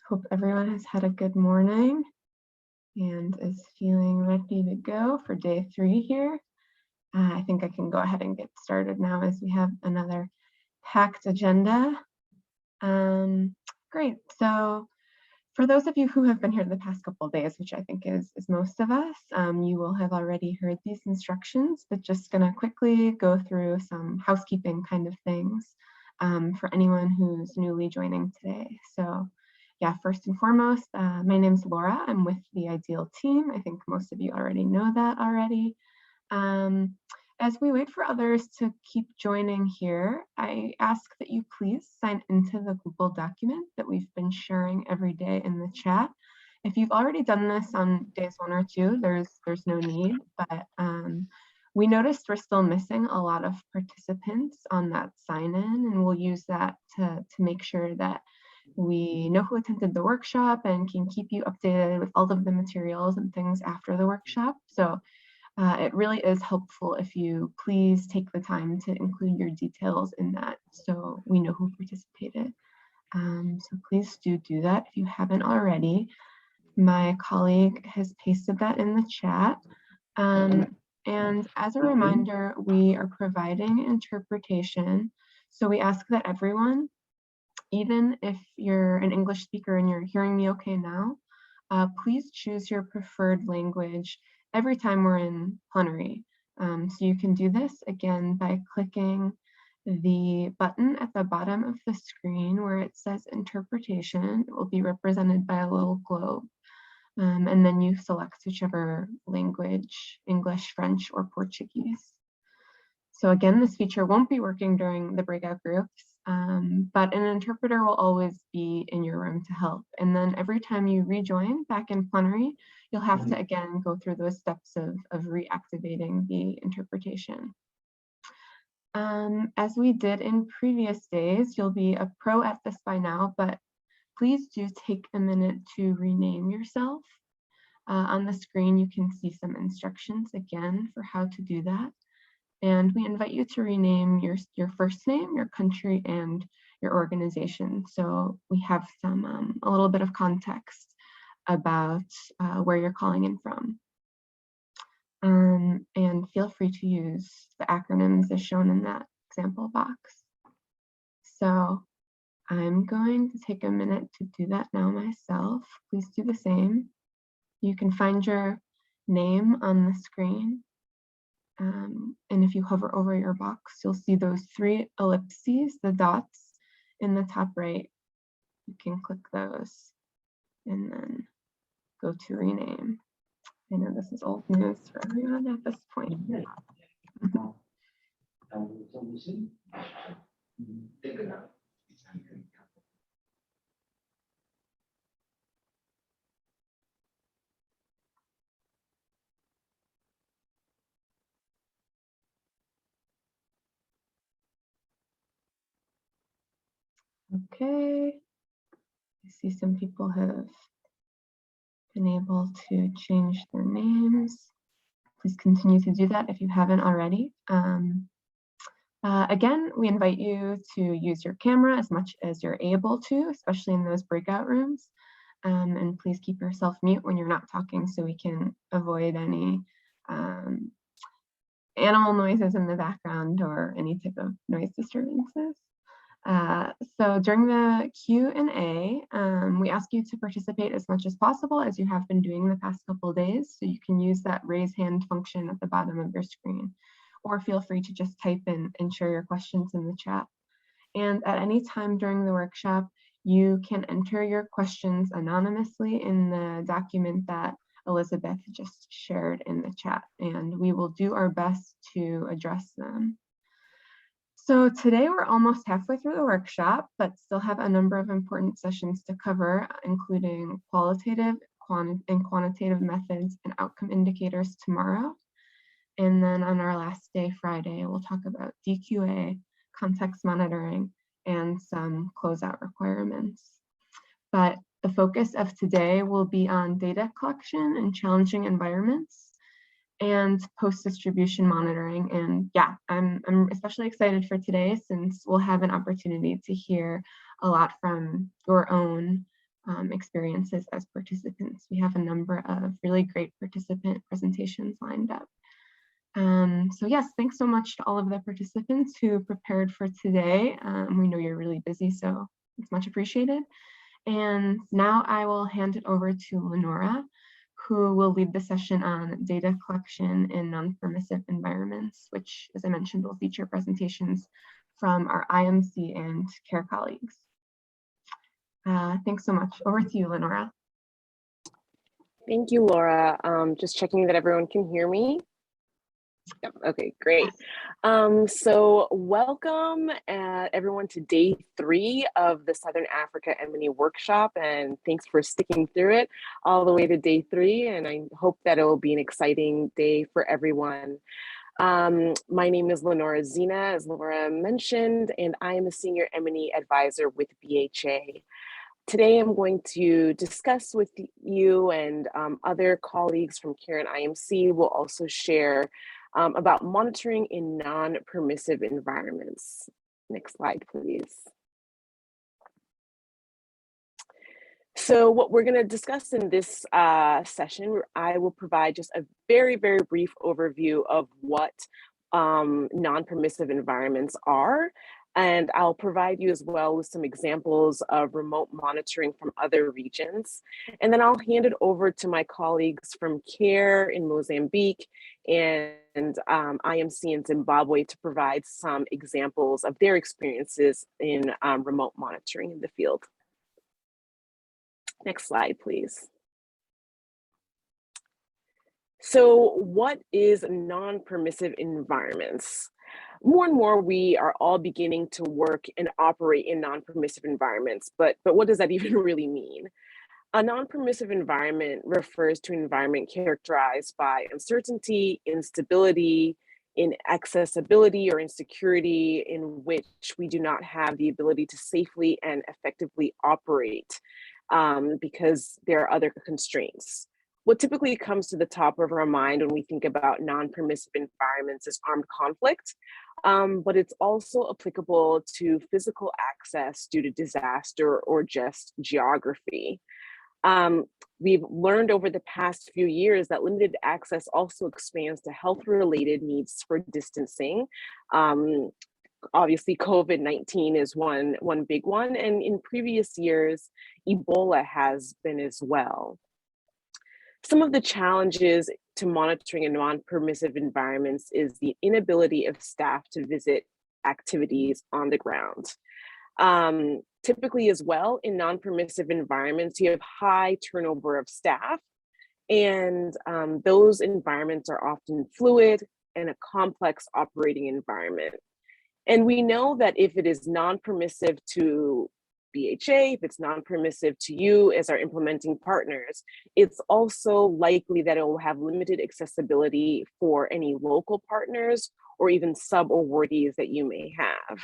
Hope everyone has had a good morning and is feeling ready to go for day 3 here. I think I can go ahead and get started now as we have another packed agenda. Great. So for those of you who have been here the past couple of days, which I think is most of us, you will have already heard these instructions, but just going to quickly go through some housekeeping kind of things for anyone who's newly joining today. So yeah, first and foremost, my name's Laura. I'm with the Ideal team. I think most of you already know that already. As we wait for others to keep joining here, I ask that you please sign into the Google document that we've been sharing every day in the chat. If you've already done this on days 1 or 2, there's no need, but we noticed we're still missing a lot of participants on that sign in, and we'll use that to make sure that we know who attended the workshop and can keep you updated with all of the materials and things after the workshop. So it really is helpful if you please take the time to include your details in that so we know who participated. So please do that if you haven't already. My colleague has pasted that in the chat. And as a reminder, we are providing interpretation. So we ask that everyone, even if you're an English speaker and you're hearing me okay now, please choose your preferred language every time we're in plenary. So you can do this again by clicking the button at the bottom of the screen where it says interpretation. It will be represented by a little globe. And then you select whichever language, English, French, or Portuguese. So again, this feature won't be working during the breakout groups, but an interpreter will always be in your room to help. And then every time you rejoin back in plenary, you'll have to again go through those steps of reactivating the interpretation. As we did in previous days, you'll be a pro at this by now, but please do take a minute to rename yourself. On the screen, you can see some instructions again for how to do that. And we invite you to rename your first name, your country, and your organization. So we have some a little bit of context about where you're calling in from. And feel free to use the acronyms as shown in that example box. So I'm going to take a minute to do that now myself. Please do the same. You can find your name on the screen. And if you hover over your box, you'll see those 3 ellipses, the dots in the top right. You can click those and then go to rename. I know this is old news for everyone at this point. Okay, I see some people have been able to change their names. Please continue to do that if you haven't already. Again, we invite you to use your camera as much as you're able to, especially in those breakout rooms. And please keep yourself mute when you're not talking so we can avoid any animal noises in the background or any type of noise disturbances. So during the Q&A, we ask you to participate as much as possible as you have been doing the past couple of days. So you can use that raise hand function at the bottom of your screen, or feel free to just type in and share your questions in the chat. And at any time during the workshop, you can enter your questions anonymously in the document that Elizabeth just shared in the chat, and we will do our best to address them. So today we're almost halfway through the workshop, but still have a number of important sessions to cover, including qualitative and quantitative methods and outcome indicators tomorrow. And then on our last day, Friday, we'll talk about DQA, context monitoring, and some closeout requirements. But the focus of today will be on data collection in challenging environments and post-distribution monitoring. And yeah, I'm especially excited for today since we'll have an opportunity to hear a lot from your own experiences as participants. We have a number of really great participant presentations lined up. So yes, thanks so much to all of the participants who prepared for today. We know you're really busy, so it's much appreciated. And now I will hand it over to Lenora, who will lead the session on data collection in non-permissive environments, which, as I mentioned, will feature presentations from our IMC and CARE colleagues. Thanks so much. Over to you, Lenora. Thank you, Laura. Just checking that everyone can hear me. Yep. Okay, great. So welcome everyone to day 3 of the Southern Africa M&E workshop, and thanks for sticking through it all the way to day 3. And I hope that it will be an exciting day for everyone. My name is Lenora Zina, as Laura mentioned, and I am a senior M&E advisor with BHA. Today, I'm going to discuss with you and other colleagues from CARE and IMC will also share about monitoring in non-permissive environments. Next slide, please. So what we're going to discuss in this session, I will provide just a very, very brief overview of what non-permissive environments are. And I'll provide you as well with some examples of remote monitoring from other regions. And then I'll hand it over to my colleagues from CARE in Mozambique and IMC in Zimbabwe to provide some examples of their experiences in remote monitoring in the field. Next slide, please. So what is non-permissive environments? More and more, we are all beginning to work and operate in non-permissive environments, but what does that even really mean? A non-permissive environment refers to an environment characterized by uncertainty, instability, inaccessibility, or insecurity in which we do not have the ability to safely and effectively operate because there are other constraints. What typically comes to the top of our mind when we think about non-permissive environments is armed conflict, but it's also applicable to physical access due to disaster or just geography. We've learned over the past few years that limited access also expands to health-related needs for distancing. Obviously, COVID-19 is one big one, and in previous years, Ebola has been as well. Some of the challenges to monitoring in non-permissive environments is the inability of staff to visit activities on the ground. Typically as well, in non-permissive environments, you have high turnover of staff, and those environments are often fluid and a complex operating environment. And we know that if it is non-permissive to BHA, if it's non-permissive to you as our implementing partners, it's also likely that it will have limited accessibility for any local partners or even sub-awardees that you may have.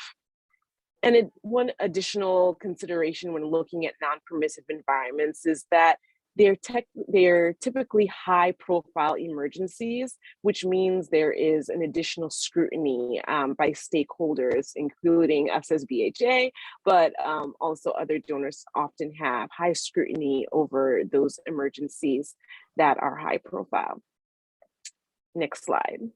And one additional consideration when looking at non-permissive environments is that they're typically high-profile emergencies, which means there is an additional scrutiny by stakeholders, including us as BHA, but also other donors often have high scrutiny over those emergencies that are high-profile. Next slide.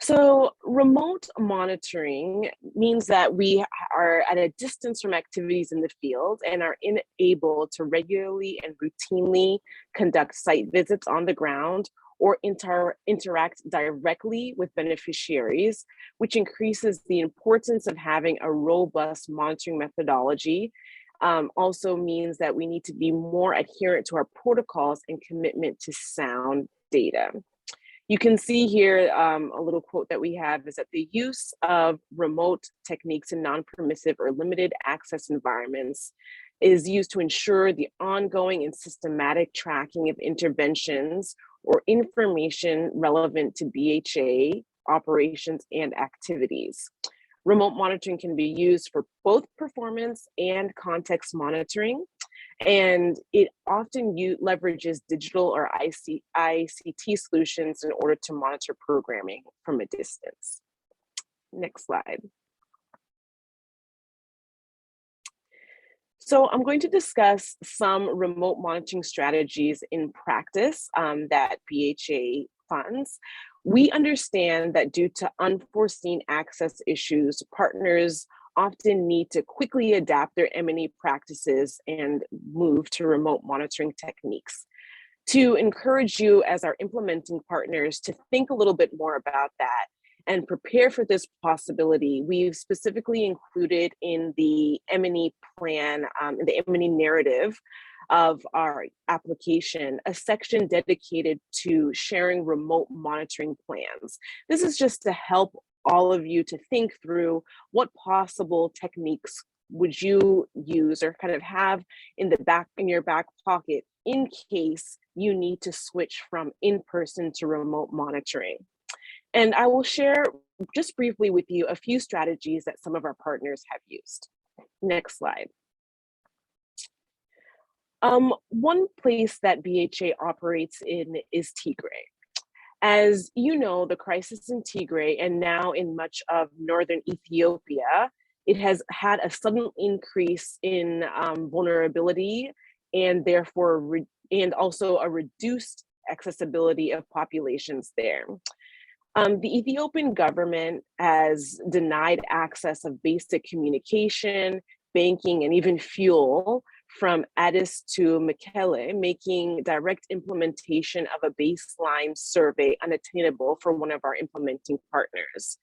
So remote monitoring means that we are at a distance from activities in the field and are unable to regularly and routinely conduct site visits on the ground or interact directly with beneficiaries, which increases the importance of having a robust monitoring methodology. Also means that we need to be more adherent to our protocols and commitment to sound data. You can see here a little quote that we have is that the use of remote techniques in non-permissive or limited access environments is used to ensure the ongoing and systematic tracking of interventions or information relevant to BHA operations and activities. Remote monitoring can be used for both performance and context monitoring, and it often leverages digital or ICT solutions in order to monitor programming from a distance. Next slide. So I'm going to discuss some remote monitoring strategies in practice that BHA funds. We understand that due to unforeseen access issues, partners often need to quickly adapt their M&E practices and move to remote monitoring techniques. To encourage you as our implementing partners to think a little bit more about that and prepare for this possibility, we've specifically included in the M&E plan, the M&E narrative of our application, a section dedicated to sharing remote monitoring plans. This is just to help all of you to think through what possible techniques would you use or kind of have in your back pocket in case you need to switch from in-person to remote monitoring. And I will share just briefly with you a few strategies that some of our partners have used. Next slide. One place that BHA operates in is Tigray. As you know, the crisis in Tigray and now in much of northern Ethiopia, it has had a sudden increase in vulnerability and therefore and also a reduced accessibility of populations there. The Ethiopian government has denied access of basic communication, banking, and even fuel from Addis to Mekelle, making direct implementation of a baseline survey unattainable for one of our implementing partners.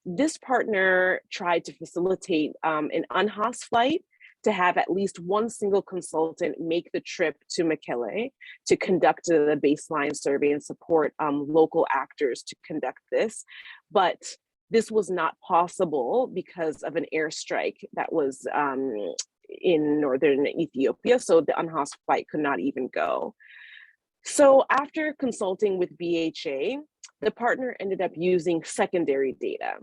This partner tried to facilitate an UNHAS flight to have at least one single consultant make the trip to Mekelle to conduct the baseline survey and support local actors to conduct this. But this was not possible because of an airstrike that was in northern Ethiopia, so the UNHAS flight could not even go. So after consulting with BHA, the partner ended up using secondary data.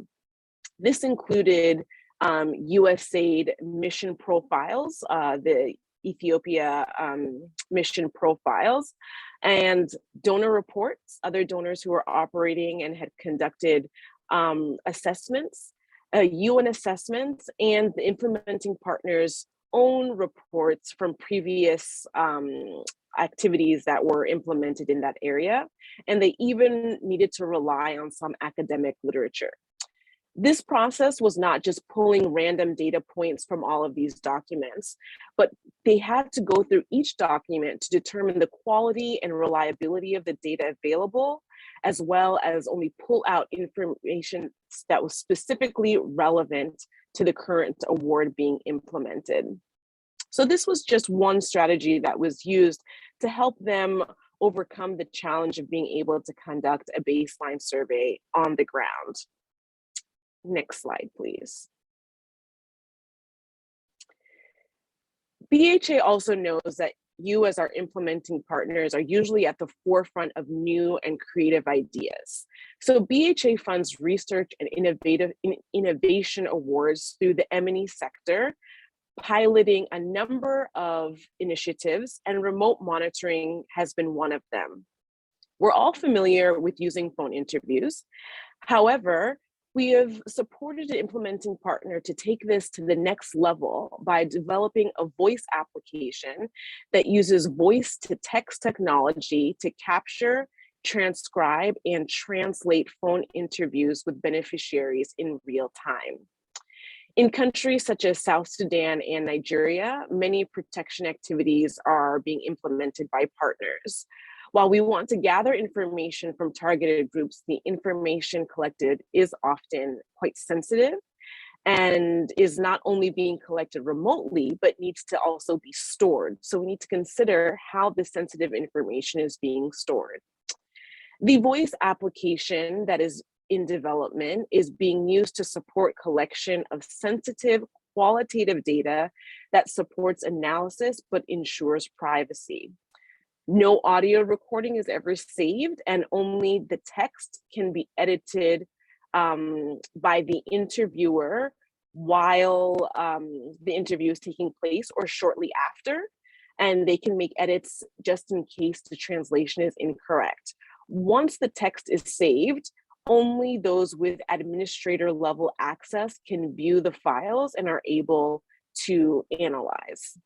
This included USAID mission profiles, the Ethiopia mission profiles, and donor reports, other donors who were operating and had conducted assessments, UN assessments, and the implementing partners' own reports from previous activities that were implemented in that area. And they even needed to rely on some academic literature. This process was not just pulling random data points from all of these documents, but they had to go through each document to determine the quality and reliability of the data available, as well as only pull out information that was specifically relevant to the current award being implemented. So this was just one strategy that was used to help them overcome the challenge of being able to conduct a baseline survey on the ground. Next slide, please. BHA also knows that you as our implementing partners are usually at the forefront of new and creative ideas. So BHA funds research and innovation awards through the M&E sector, piloting a number of initiatives, and remote monitoring has been one of them. We're all familiar with using phone interviews. However, we have supported an implementing partner to take this to the next level by developing a voice application that uses voice to text technology to capture, transcribe, and translate phone interviews with beneficiaries in real time. In countries such as South Sudan and Nigeria, many protection activities are being implemented by partners. While we want to gather information from targeted groups, the information collected is often quite sensitive and is not only being collected remotely, but needs to also be stored. So we need to consider how this sensitive information is being stored. The voice application that is in development is being used to support collection of sensitive qualitative data that supports analysis but ensures privacy. No audio recording is ever saved, and only the text can be edited by the interviewer while the interview is taking place or shortly after, and they can make edits just in case the translation is incorrect. Once the text is saved, only those with administrator level access can view the files and are able to analyze.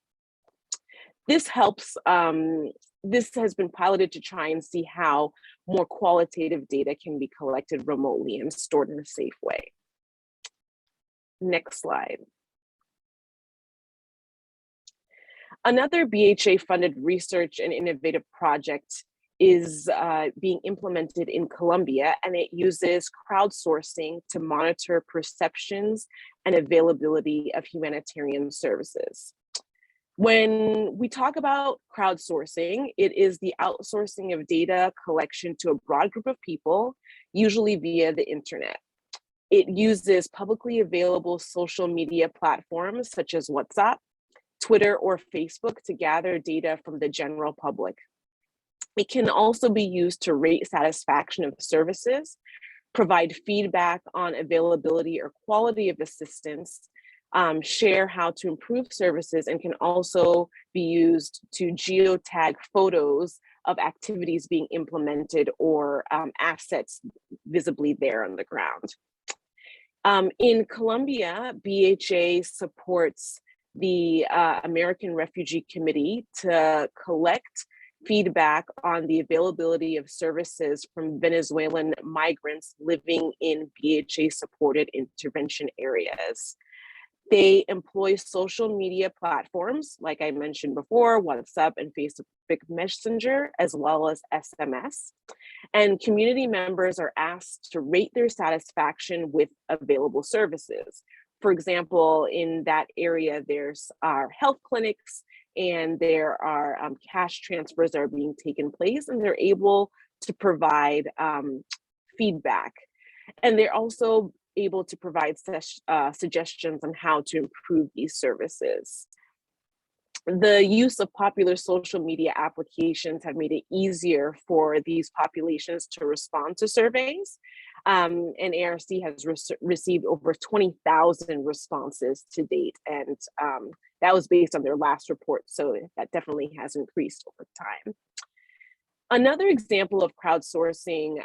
This helps, this has been piloted to try and see how more qualitative data can be collected remotely and stored in a safe way. Next slide. Another BHA-funded research and innovative project is being implemented in Colombia, and it uses crowdsourcing to monitor perceptions and availability of humanitarian services. When we talk about crowdsourcing, it is the outsourcing of data collection to a broad group of people, usually via the internet. It uses publicly available social media platforms such as WhatsApp, Twitter, or Facebook to gather data from the general public. It can also be used to rate satisfaction of services, provide feedback on availability or quality of assistance, share how to improve services, and can also be used to geotag photos of activities being implemented or assets visibly there on the ground. In Colombia, BHA supports the American Refugee Committee to collect feedback on the availability of services from Venezuelan migrants living in BHA-supported intervention areas. They employ social media platforms, like I mentioned before, WhatsApp and Facebook Messenger, as well as SMS. And community members are asked to rate their satisfaction with available services. For example, in that area, there's health clinics, and there are cash transfers that are being taken place, and they're able to provide feedback. And they're also able to provide suggestions on how to improve these services. The use of popular social media applications have made it easier for these populations to respond to surveys. And ARC has received over 20,000 responses to date. And that was based on their last report. So that definitely has increased over time. Another example of crowdsourcing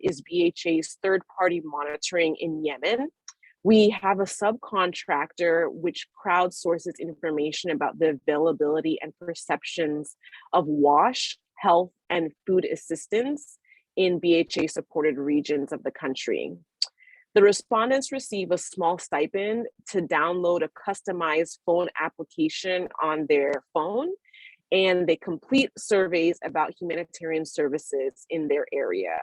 is BHA's third-party monitoring in Yemen. We have a subcontractor which crowdsources information about the availability and perceptions of WASH, health, and food assistance in BHA-supported regions of the country. The respondents receive a small stipend to download a customized phone application on their phone, and they complete surveys about humanitarian services in their area.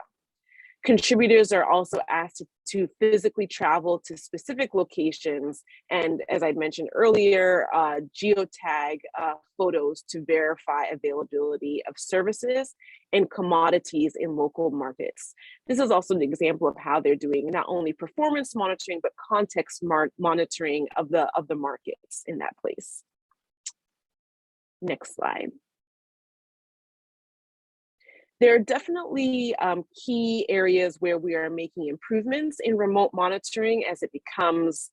Contributors are also asked to physically travel to specific locations, and as I mentioned earlier, geotag photos to verify availability of services and commodities in local markets. This is also an example of how they're doing not only performance monitoring, but context monitoring of the markets in that place. Next slide. There are definitely key areas where we are making improvements in remote monitoring as it becomes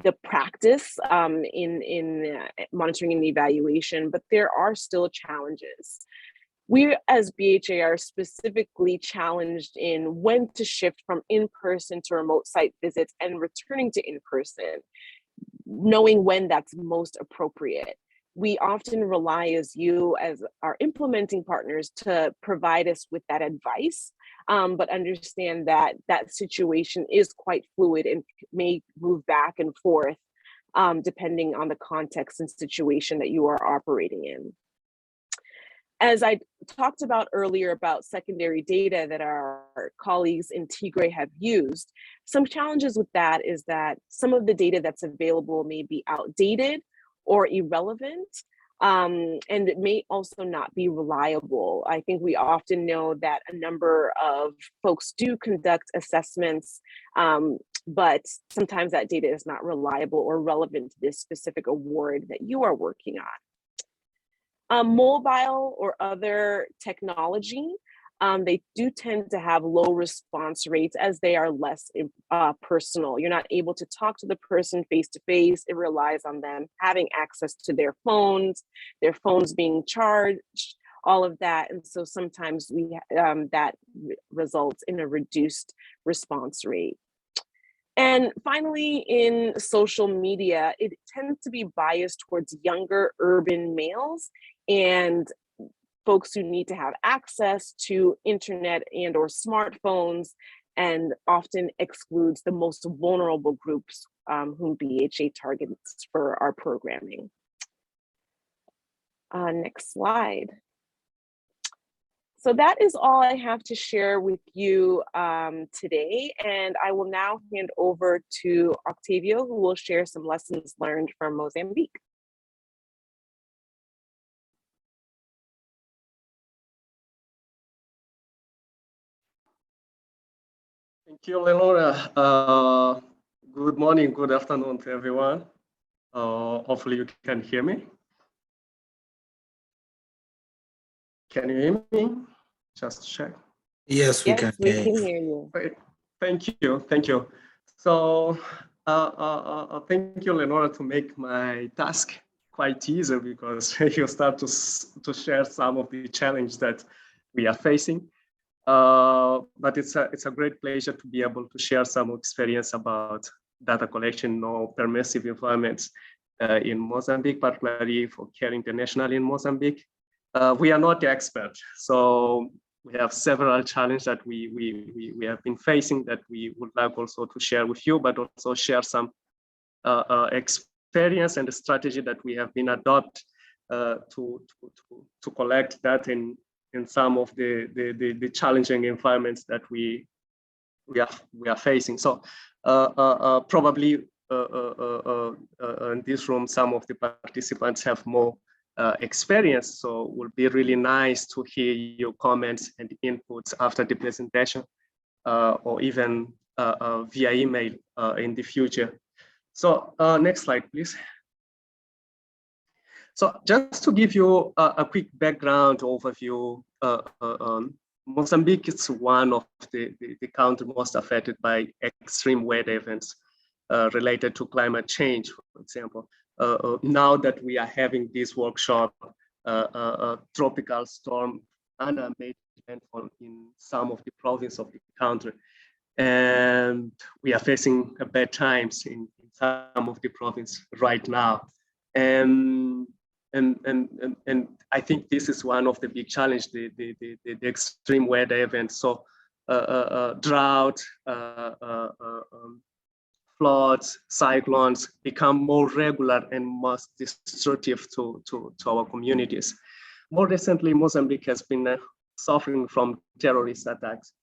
the practice in monitoring and evaluation, but there are still challenges. We as BHA are specifically challenged in when to shift from in-person to remote site visits and returning to in-person, knowing when that's most appropriate. We often rely as our implementing partners to provide us with that advice, but understand that that situation is quite fluid and may move back and forth depending on the context and situation that you are operating in. As I talked about earlier about secondary data that our colleagues in Tigray have used, some challenges with that is that some of the data that's available may be outdated or irrelevant, and it may also not be reliable. I think we often know that a number of folks do conduct assessments, but sometimes that data is not reliable or relevant to this specific award that you are working on. Mobile or other technology, they do tend to have low response rates as they are less personal. You're not able to talk to the person face to face. It relies on them having access to their phones being charged, all of that. And so sometimes that results in a reduced response rate. And finally, in social media, it tends to be biased towards younger urban males and folks who need to have access to internet and or smartphones, and often excludes the most vulnerable groups whom BHA targets for our programming. Next slide. So that is all I have to share with you today, and I will now hand over to Octavio, who will share some lessons learned from Mozambique. Thank you, Leonora. Good morning, good afternoon to everyone. Hopefully you can hear me. Can you hear me? Just check. Yes, we can. Yes, we can hear you. Great. Thank you, thank you. So thank you, Leonora, to make my task quite easy, because you start to share some of the challenges that we are facing. But it's a great pleasure to be able to share some experience about data collection or permissive environments in Mozambique, particularly for CARE International in Mozambique. We are not experts, so we have several challenges that we have been facing that we would like also to share with you, but also share some experience and the strategy that we have been adopt to collect that in some of the challenging environments that we are facing. So probably in this room, some of the participants have more experience, so it would be really nice to hear your comments and inputs after the presentation, or even via email in the future. So next slide, please. So just to give you a quick background overview, Mozambique is one of the countries most affected by extreme weather events related to climate change, for example. Now that we are having this workshop, tropical storm Ana made landfall in some of the provinces of the country, and we are facing bad times in some of the provinces right now. And I think this is one of the big challenges, the extreme weather events. So drought, floods, cyclones become more regular and more destructive to our communities. More recently, Mozambique has been suffering from terrorist attacks.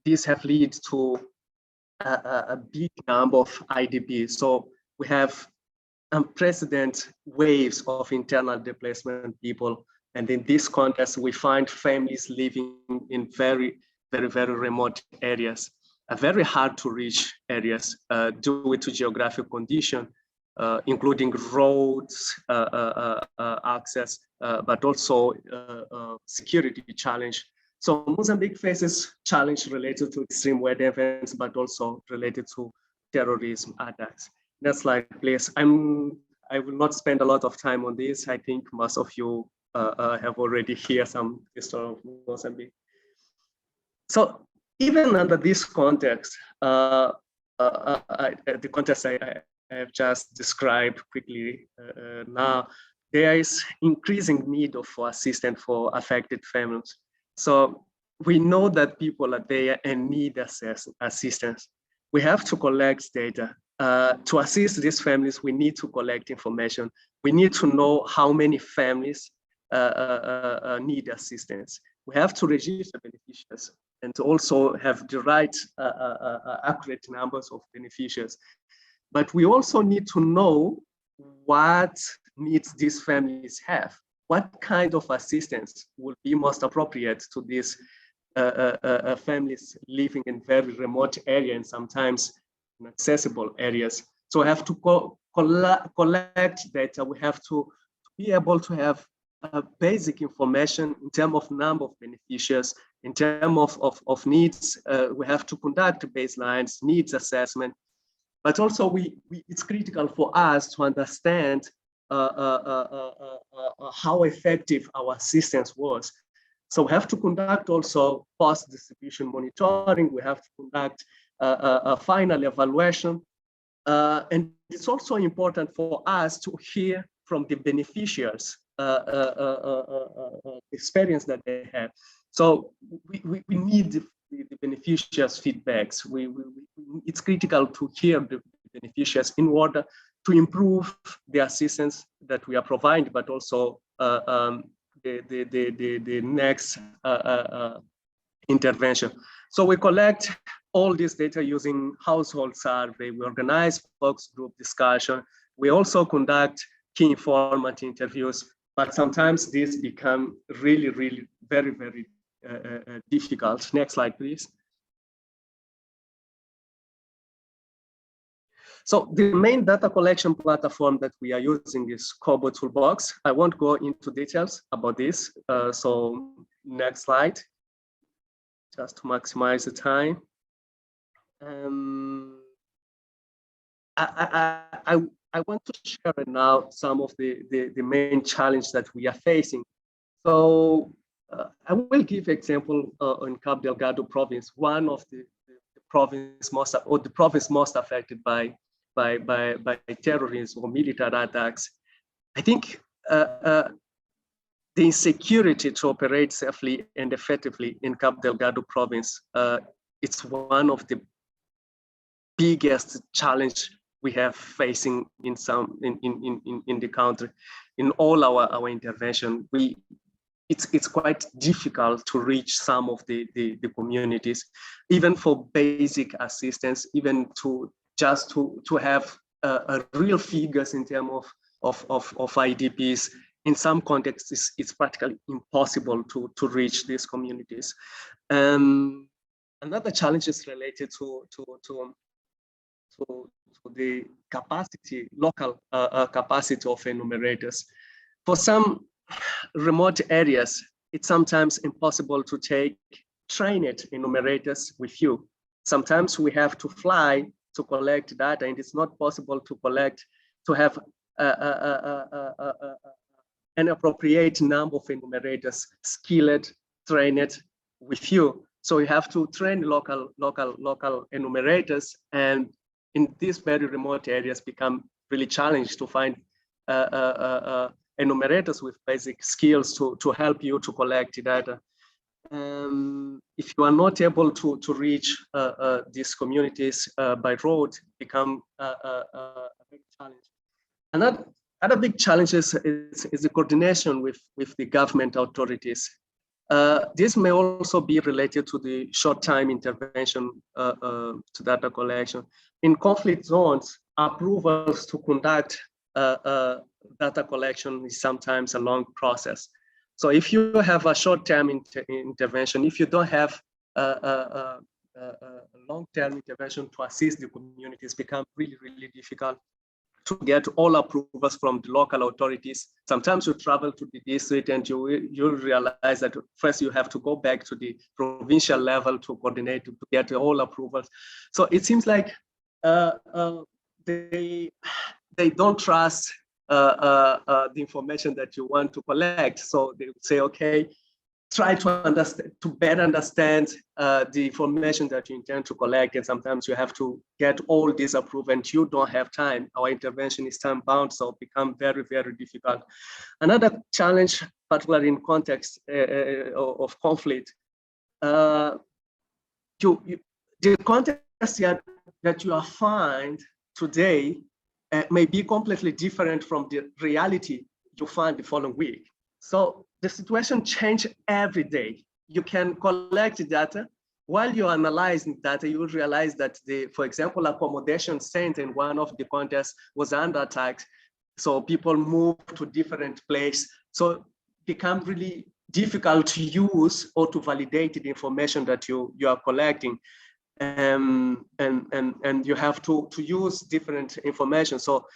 These have led to a big number of IDPs. So we have unprecedented waves of internal displacement people. And in this context, we find families living in very, very, very remote areas, very hard to reach areas due to geographic condition, including roads, access, but also security challenge. So Mozambique faces challenge related to extreme weather events, but also related to terrorism attacks. Next slide, please. I will not spend a lot of time on this. I think most of you have already heard some history of Mozambique. So even under this context, the context I have just described quickly now, there is increasing need for assistance for affected families. So we know that people are there and need assistance. We have to collect data. To assist these families, we need to collect information. We need to know how many families need assistance. We have to register beneficiaries and to also have the right accurate numbers of beneficiaries. But we also need to know what needs these families have. What kind of assistance will be most appropriate to these families living in very remote areas and sometimes inaccessible areas. So we have to collect data. We have to be able to have basic information in terms of number of beneficiaries, in terms of needs. We have to conduct baselines, needs assessment, but also it's critical for us to understand how effective our assistance was. So we have to conduct also post-distribution monitoring. We have to conduct a final evaluation. And it's also important for us to hear from the beneficiaries experience that they have. So we need the beneficiaries' feedbacks. It's critical to hear the beneficiaries in order to improve the assistance that we are providing, but also the next intervention. So we collect all this data using household survey. We organize focus group discussion. We also conduct key informant interviews, but sometimes these become really, really very, very difficult. Next slide, please. So the main data collection platform that we are using is Kobo Toolbox. I won't go into details about this. So next slide, just to maximize the time. I want to share now some of the main challenges that we are facing. So I will give example in Cabo Delgado province, one of the province most affected by terrorism or military attacks. I think the insecurity to operate safely and effectively in Cabo Delgado province, it's one of the biggest challenge we have facing in the country. In all our intervention, it's quite difficult to reach some of the communities, even for basic assistance, even to have real figures in terms of IDPs. In some contexts, it's practically impossible to reach these communities. Another challenge is related to the capacity, local capacity of enumerators. For some remote areas, it's sometimes impossible to take trained enumerators with you. Sometimes we have to fly to collect data, and it's not possible to have an appropriate number of enumerators, skilled, trained with you. So you have to train local enumerators, and in these very remote areas become really challenged to find enumerators with basic skills to help you to collect data. If you are not able to reach these communities by road, become a big challenge. Another big challenge is the coordination with the government authorities. This may also be related to the short-time intervention to data collection. In conflict zones, approvals to conduct data collection is sometimes a long process. So if you have a short-term intervention, if you don't have a long-term intervention to assist the communities, become really, really difficult to get all approvals from the local authorities. Sometimes you travel to the district and you'll realize that first you have to go back to the provincial level to coordinate to get all approvals. So it seems like they don't trust the information that you want to collect. So they would say, okay, try to better understand the information that you intend to collect. And sometimes you have to get all this approved and you don't have time. Our intervention is time bound, so it becomes very, very difficult. Another challenge, particularly in context of conflict, the context that you find today may be completely different from the reality you find the following week. So the situation changes every day. You can collect data. While you're analyzing data, you will realize that for example, accommodation center in one of the contests was under attack. So people move to different places. So it becomes really difficult to use or to validate the information that you are collecting. And you have to use different information. So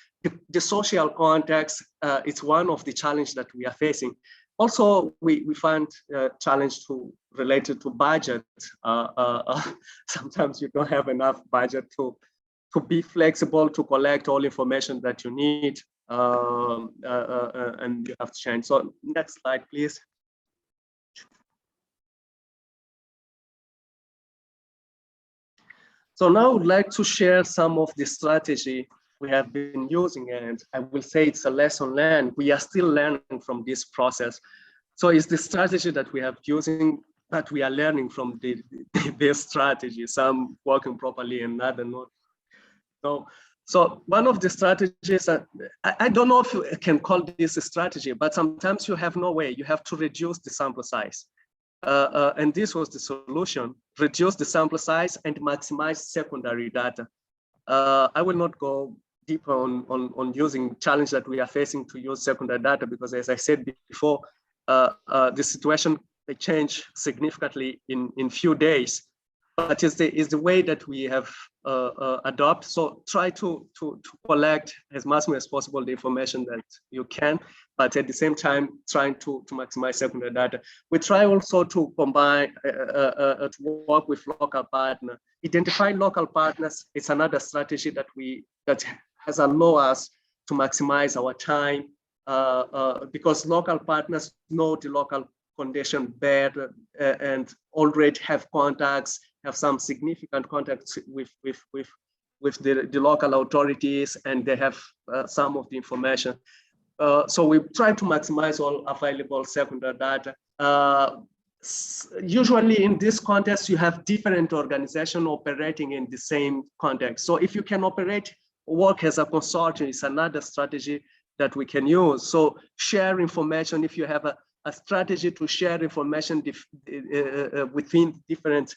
the social context, it's one of the challenges that we are facing. Also, we find challenge related to budget. Sometimes you don't have enough budget to be flexible to collect all information that you need, and you have to change. So next slide, please. So now I would like to share some of the strategy we have been using, and I will say it's a lesson learned. We are still learning from this process. So it's the strategy that we have using that we are learning from this strategy, some working properly and other not. So one of the strategies, I don't know if you can call this a strategy, but sometimes you have no way, you have to reduce the sample size. And this was the solution, reduce the sample size and maximize secondary data. I will not go deeper on using challenge that we are facing to use secondary data, because as I said before, the situation may change significantly in few days, but is the way that we have adopt. So try to collect as much as possible the information that you can, but at the same time, trying to maximize secondary data. We try also to combine, to work with local partners. Identify local partners. It's another strategy that has allowed us to maximize our time, because local partners know the local condition better and already have contacts, have some significant contacts with the local authorities, and they have some of the information. So we try to maximize all available secondary data. Usually in this context, you have different organizations operating in the same context. So if you can work as a consortium, it's another strategy that we can use. So share information. If you have a strategy to share information within different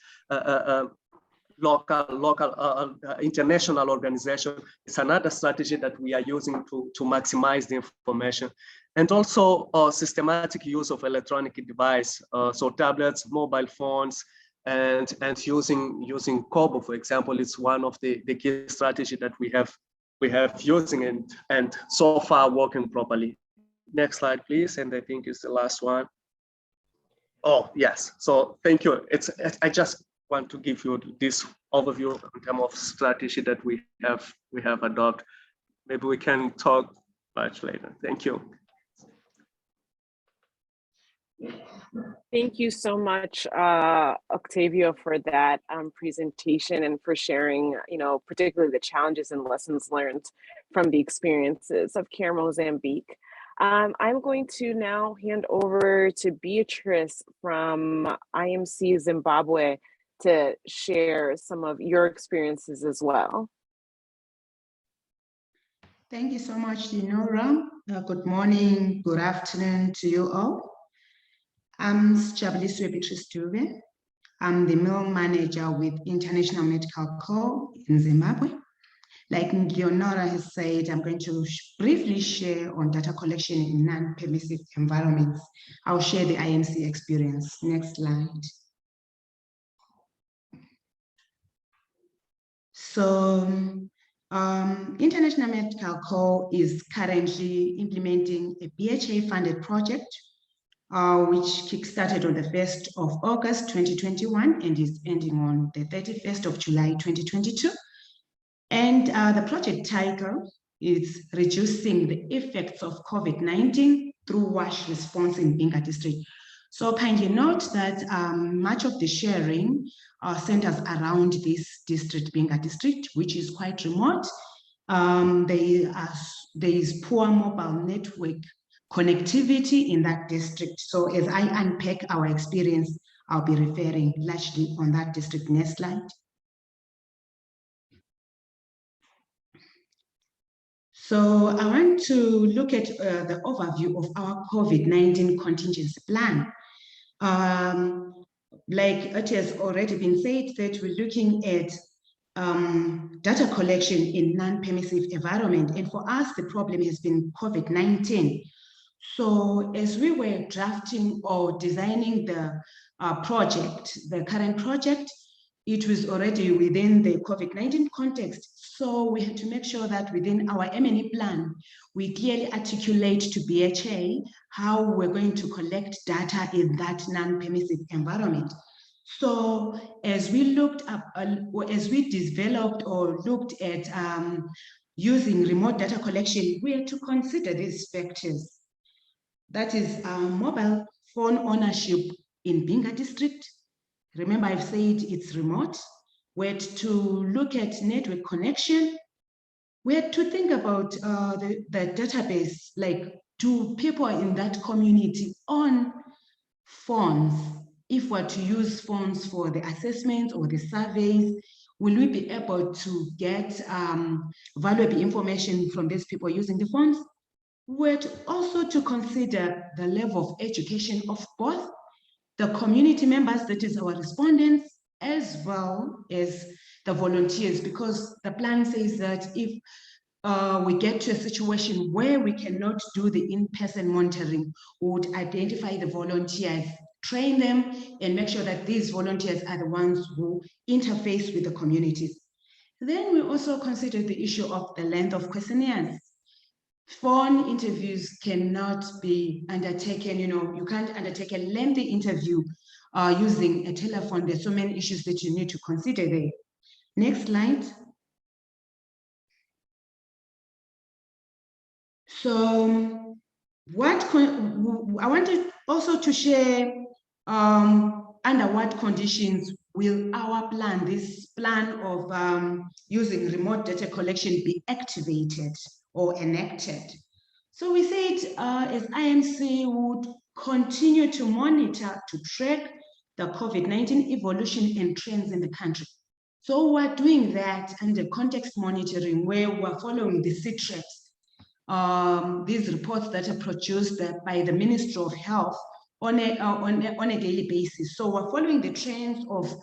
local, international organization, it's another strategy that we are using to maximize the information. And also systematic use of electronic device, so tablets, mobile phones, and using Kobo, for example, it's one of the key strategy that we have using and so far working properly. Next slide, please. And I think it's the last one. Oh, yes. So thank you. I just want to give you this overview in terms of strategy that we have adopted. Maybe we can talk much later. Thank you. Thank you so much, Octavio, for that presentation and for sharing, particularly the challenges and lessons learned from the experiences of CARE Mozambique. I'm going to now hand over to Beatrice from IMC Zimbabwe to share some of your experiences as well. Thank you so much, Dinora. Good morning, good afternoon to you all. I'm Sijabuliswe Beatrice Dube. I'm the mill manager with International Medical Corps in Zimbabwe. Like Leonora has said, I'm going to briefly share on data collection in non-permissive environments. I'll share the IMC experience. Next slide. So, International Medical Corps is currently implementing a BHA-funded project, which kickstarted on the 1st of August 2021 and is ending on the 31st of July 2022. And the project title is Reducing the Effects of COVID-19 through WASH Response in Mbinga District. So kindly note that much of the sharing centers around this district, Mbinga District, which is quite remote. There is poor mobile network connectivity in that district. So as I unpack our experience, I'll be referring largely on that district. Next slide. So I want to look at the overview of our COVID-19 contingency plan. Like it has already been said, that we're looking at data collection in non-permissive environment. And for us, the problem has been COVID-19. So as we were drafting or designing the project, the current project, it was already within the COVID-19 context. So we had to make sure that within our M&E plan, we clearly articulate to BHA how we're going to collect data in that non-permissive environment. So as we looked up, as we developed or looked at using remote data collection, we had to consider these factors. That is mobile phone ownership in Mbinga District. Remember, I've said it's remote. We had to look at network connection. We had to think about the database, like, do people in that community own phones? If we're to use phones for the assessments or the surveys, will we be able to get valuable information from these people using the phones? We're also to consider the level of education of both the community members, that is our respondents, as well as the volunteers, because the plan says that if we get to a situation where we cannot do the in-person monitoring, we would identify the volunteers, train them, and make sure that these volunteers are the ones who interface with the communities. Then we also considered the issue of the length of questionnaires. Phone interviews cannot be undertaken, you can't undertake a lengthy interview using a telephone. There's so many issues that you need to consider there. Next slide. So I wanted also to share under what conditions will our plan, this plan of using remote data collection, be activated or enacted. So we said as IMC would continue to monitor, to track the COVID-19 evolution and trends in the country. So we're doing that under context monitoring, where we're following the CTREPs, these reports that are produced by the Ministry of Health on a daily basis. So we're following the trends of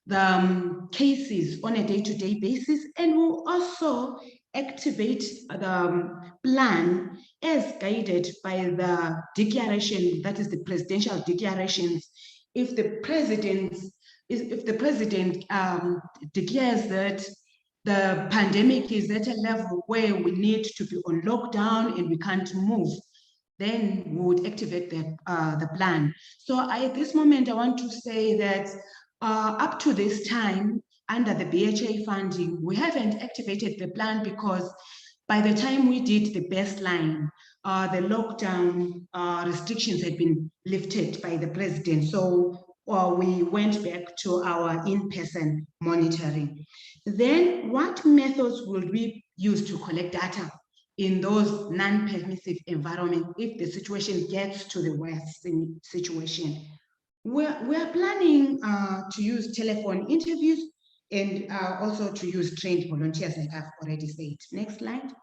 the cases on a day-to-day basis, and we'll also activate the plan as guided by the declaration, that is the presidential declarations. If the president declares that the pandemic is at a level where we need to be on lockdown and we can't move, then we would activate the plan. So at this moment, I want to say that up to this time, under the BHA funding, we haven't activated the plan because by the time we did the baseline, the lockdown restrictions had been lifted by the president. So we went back to our in-person monitoring. Then what methods will we use to collect data in those non-permissive environments if the situation gets to the worst situation? We're planning to use telephone interviews and also to use trained volunteers, like I've already said. Next slide.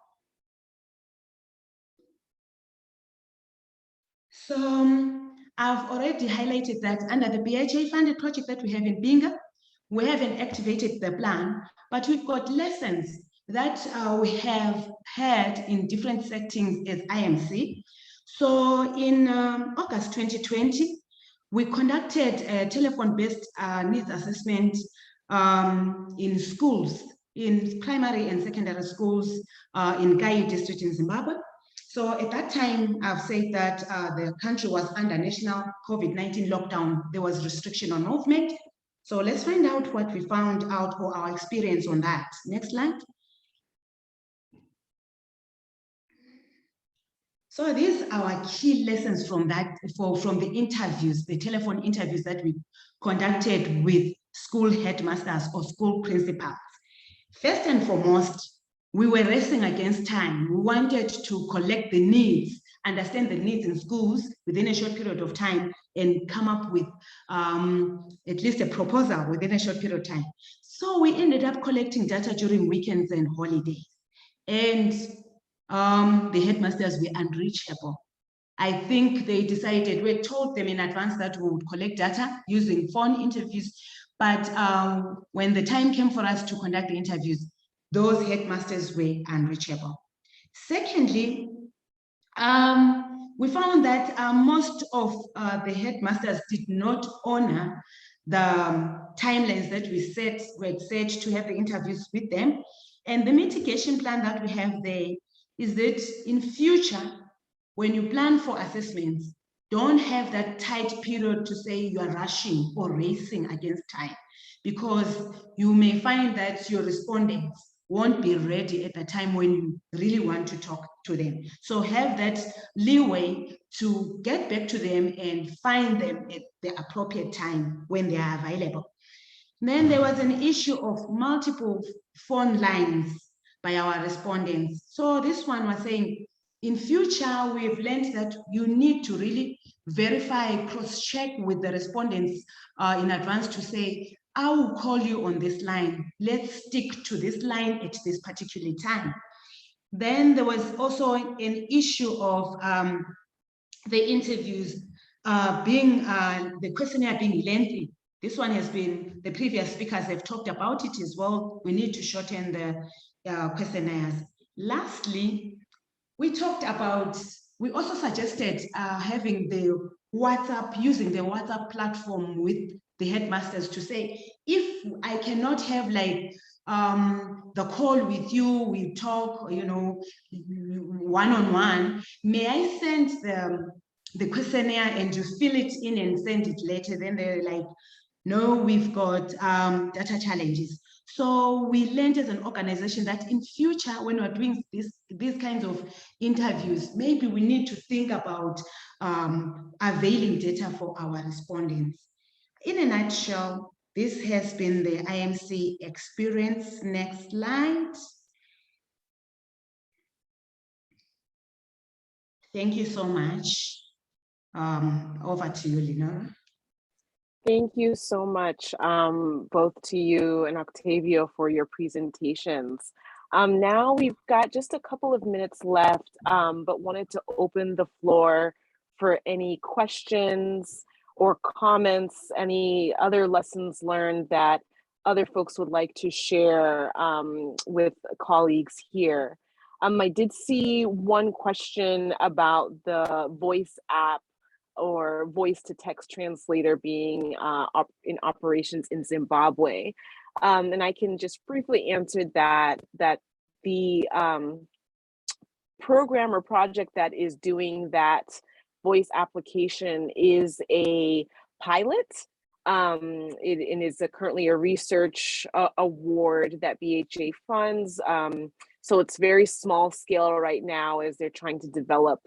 So I've already highlighted that under the BHA funded project that we have in Binga, we haven't activated the plan, but we've got lessons that we have had in different settings as IMC. So in August 2020, we conducted a telephone-based needs assessment in schools, in primary and secondary schools in Gayi district in Zimbabwe. So at that time, I've said that the country was under national COVID-19 lockdown. There was restriction on movement. So let's find out what we found out or our experience on that. Next slide. So these are our key lessons from that, from the interviews, the telephone interviews that we conducted with school headmasters or school principals. First and foremost, we were racing against time. We wanted to collect the needs, understand the needs in schools within a short period of time, and come up with at least a proposal within a short period of time. So we ended up collecting data during weekends and holidays. And the headmasters were unreachable. I think they decided, we told them in advance that we would collect data using phone interviews, but when the time came for us to conduct the interviews, those headmasters were unreachable. Secondly, we found that most of the headmasters did not honor the timelines that we had set to have the interviews with them. And the mitigation plan that we have there is that in future, when you plan for assessments, don't have that tight period to say you are rushing or racing against time, because you may find that your respondents won't be ready at the time when you really want to talk to them. So have that leeway to get back to them and find them at the appropriate time when they are available. Then there was an issue of multiple phone lines by our respondents. So this one was saying, in future, we've learned that you need to really verify, cross-check with the respondents in advance to say, I will call you on this line. Let's stick to this line at this particular time. Then there was also an issue of the interviews the questionnaire being lengthy. This one has been, the previous speakers have talked about it as well. We need to shorten the questionnaires. Lastly, we also suggested having the WhatsApp, using the WhatsApp platform with the headmasters to say, if I cannot have like the call with you, we talk, you know, one-on-one, may I send the questionnaire and you fill it in and send it later? Then they're like, no, we've got data challenges. So we learned as an organization that in future, when we're doing these kinds of interviews, maybe we need to think about availing data for our respondents. In a nutshell, this has been the IMC experience. Next slide. Thank you so much. Over to you, Lenora. Thank you so much, both to you and Octavio, for your presentations. Now we've got just a couple of minutes left, but wanted to open the floor for any questions or comments, any other lessons learned that other folks would like to share with colleagues here. I did see one question about the voice app or voice to text translator being in operations in Zimbabwe. And I can just briefly answer that the program or project that is doing that voice application is a pilot. It is currently a research award that BHA funds. So it's very small scale right now as they're trying to develop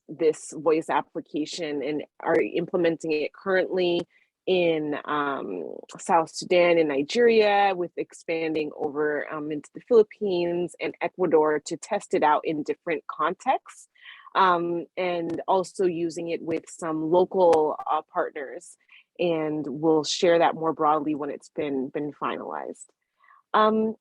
this voice application and are implementing it currently in South Sudan and Nigeria, with expanding over into the Philippines and Ecuador to test it out in different contexts, and also using it with some local partners. And we'll share that more broadly when it's been finalized. I'm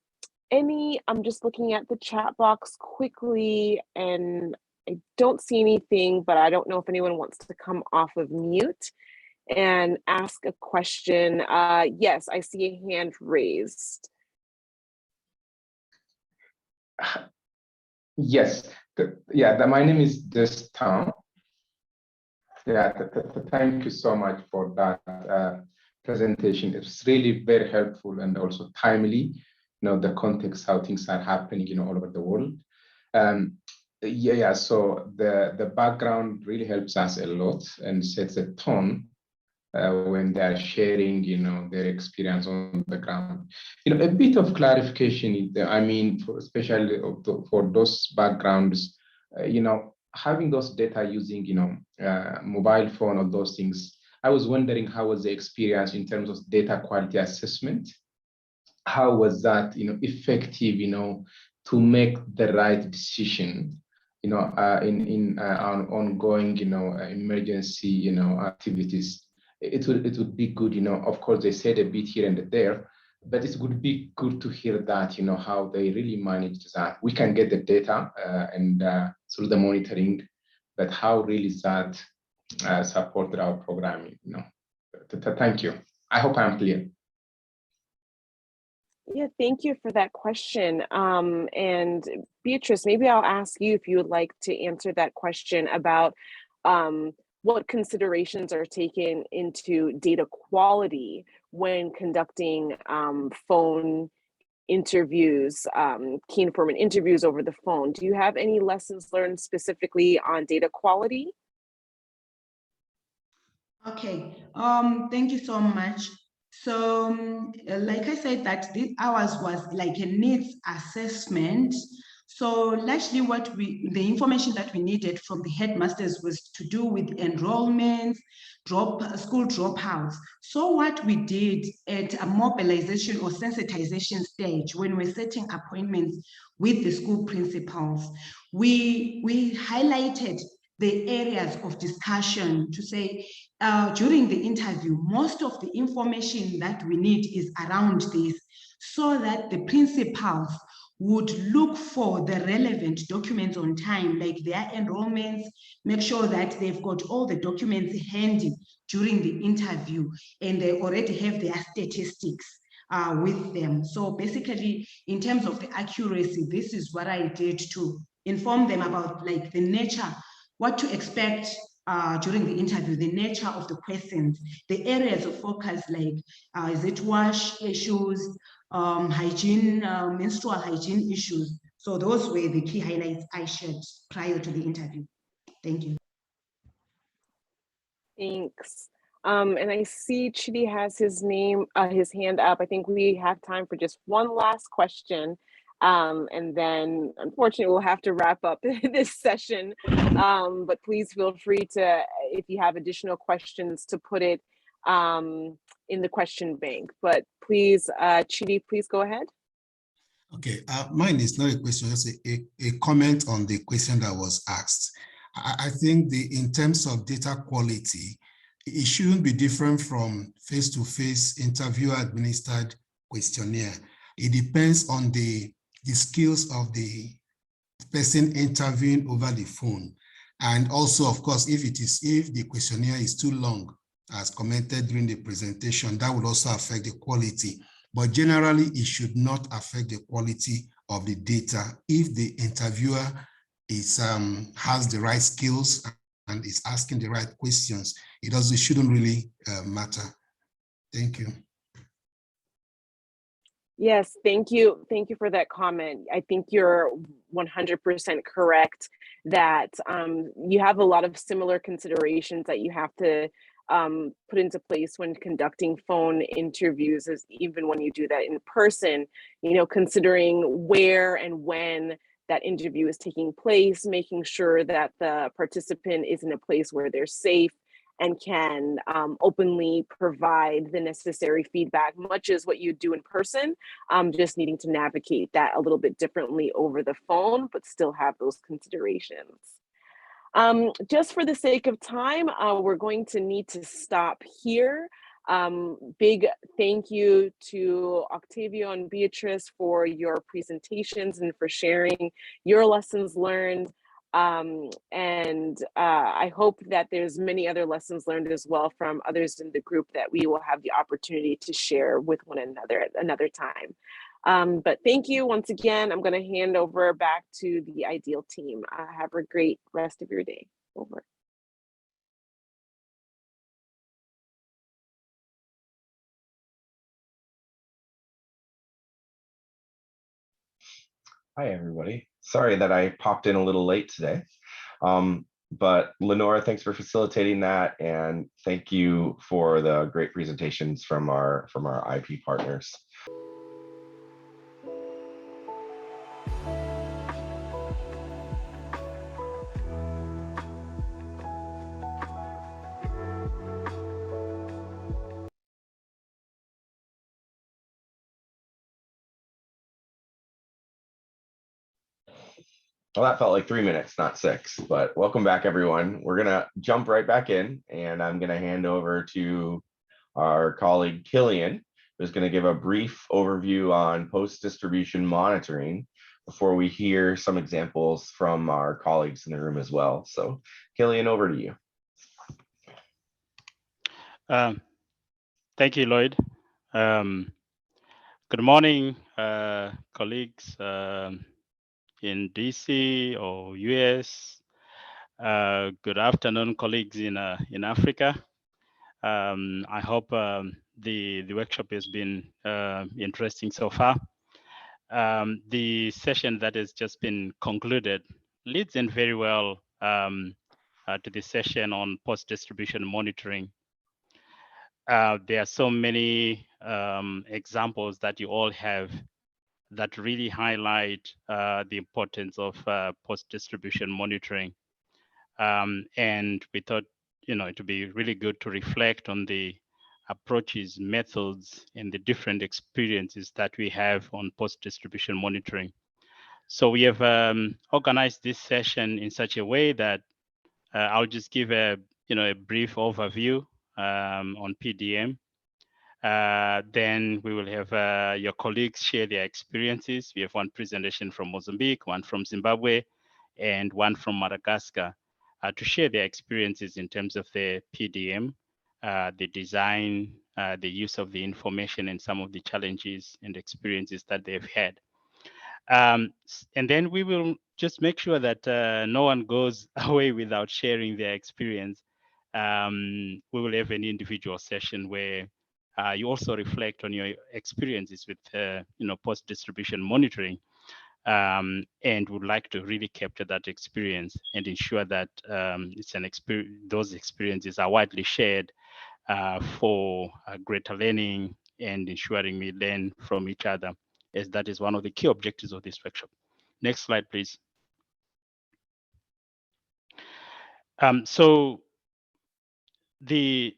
just looking at the chat box quickly, and I don't see anything, but I don't know if anyone wants to come off of mute and ask a question. Yes, I see a hand raised. Yes, my name is Destin. Yeah, thank you so much for that presentation. It's really very helpful and also timely, the context, how things are happening, all over the world. So the background really helps us a lot and sets a tone when they're sharing, their experience on the ground. A bit of clarification, especially for those backgrounds, having those data using, mobile phone or those things, I was wondering how was the experience in terms of data quality assessment? How was that, effective, to make the right decision, in ongoing, emergency, activities? It would be good, of course, they said a bit here and there, but it would be good to hear that, how they really managed that. We can get the data and through the monitoring, but how really that supported our programming, Thank you. I hope I'm clear. Yeah, thank you for that question. And Beatrice, maybe I'll ask you if you would like to answer that question about what considerations are taken into data quality when conducting phone interviews, key informant interviews over the phone. Do you have any lessons learned specifically on data quality? Okay, thank you so much. So like I said, that ours was like a needs assessment So largely the information that we needed from the headmasters was to do with enrollments, school dropouts. So what we did at a mobilization or sensitization stage, when we're setting appointments with the school principals, we highlighted the areas of discussion to say, during the interview, most of the information that we need is around this, so that the principals would look for the relevant documents on time, like their enrollments, make sure that they've got all the documents handy during the interview, and they already have their statistics with them. So basically, in terms of the accuracy, this is what I did to inform them about like the nature, what to expect during the interview, the nature of the questions, the areas of focus, like is it WASH issues, hygiene, menstrual hygiene issues. So those were the key highlights I shared prior to the interview. Thank you. Thanks. And I see Chidi has his hand up. I think we have time for just one last question. And then unfortunately we'll have to wrap up this session. But please feel free to, if you have additional questions, to put it in the question bank. But please, Chidi, please go ahead. Okay, mine is not a question, just a comment on the question that was asked. I think in terms of data quality, it shouldn't be different from face-to-face interviewer administered questionnaire. It depends on the skills of the person interviewing over the phone. And also, of course, if the questionnaire is too long, as commented during the presentation, that will also affect the quality. But generally, it should not affect the quality of the data if the interviewer has the right skills and is asking the right questions. It shouldn't really matter. Thank you. Yes, thank you. Thank you for that comment. I think you're 100% correct that you have a lot of similar considerations that you have to put into place when conducting phone interviews, as even when you do that in person, considering where and when that interview is taking place, making sure that the participant is in a place where they're safe and can openly provide the necessary feedback, much as what you do in person, just needing to navigate that a little bit differently over the phone, but still have those considerations. Just for the sake of time, we're going to need to stop here. Big thank you to Octavio and Beatrice for your presentations and for sharing your lessons learned. I hope that there's many other lessons learned as well from others in the group that we will have the opportunity to share with one another at another time. But thank you once again. I'm going to hand over back to the Ideal team. Have a great rest of your day. Over. Hi, everybody. Sorry that I popped in a little late today. But Lenora, thanks for facilitating that. And thank you for the great presentations from our IP partners. Well, that felt like 3 minutes, not 6, but welcome back, everyone. We're gonna jump right back in, and I'm gonna hand over to our colleague Killian, who's gonna give a brief overview on post-distribution monitoring before we hear some examples from our colleagues in the room as well. So Killian, over to you. Thank you, Lloyd. Good morning, colleagues in DC or US. Good afternoon, colleagues in Africa. I hope the workshop has been interesting so far. The session that has just been concluded leads in very well to the session on post-distribution monitoring. There are so many examples that you all have that really highlight the importance of post-distribution monitoring. And we thought, it would be really good to reflect on the approaches, methods, and the different experiences that we have on post-distribution monitoring. So we have organized this session in such a way that I'll just give a brief overview on PDM. Then we will have your colleagues share their experiences. We have one presentation from Mozambique, one from Zimbabwe, and one from Madagascar to share their experiences in terms of the PDM, the design, the use of the information, and some of the challenges and experiences that they've had. And then we will just make sure that no one goes away without sharing their experience. We will have an individual session where you also reflect on your experiences with post-distribution monitoring, and would like to really capture that experience and ensure that those experiences are widely shared for greater learning and ensuring we learn from each other, as that is one of the key objectives of this workshop. Next slide, please. So the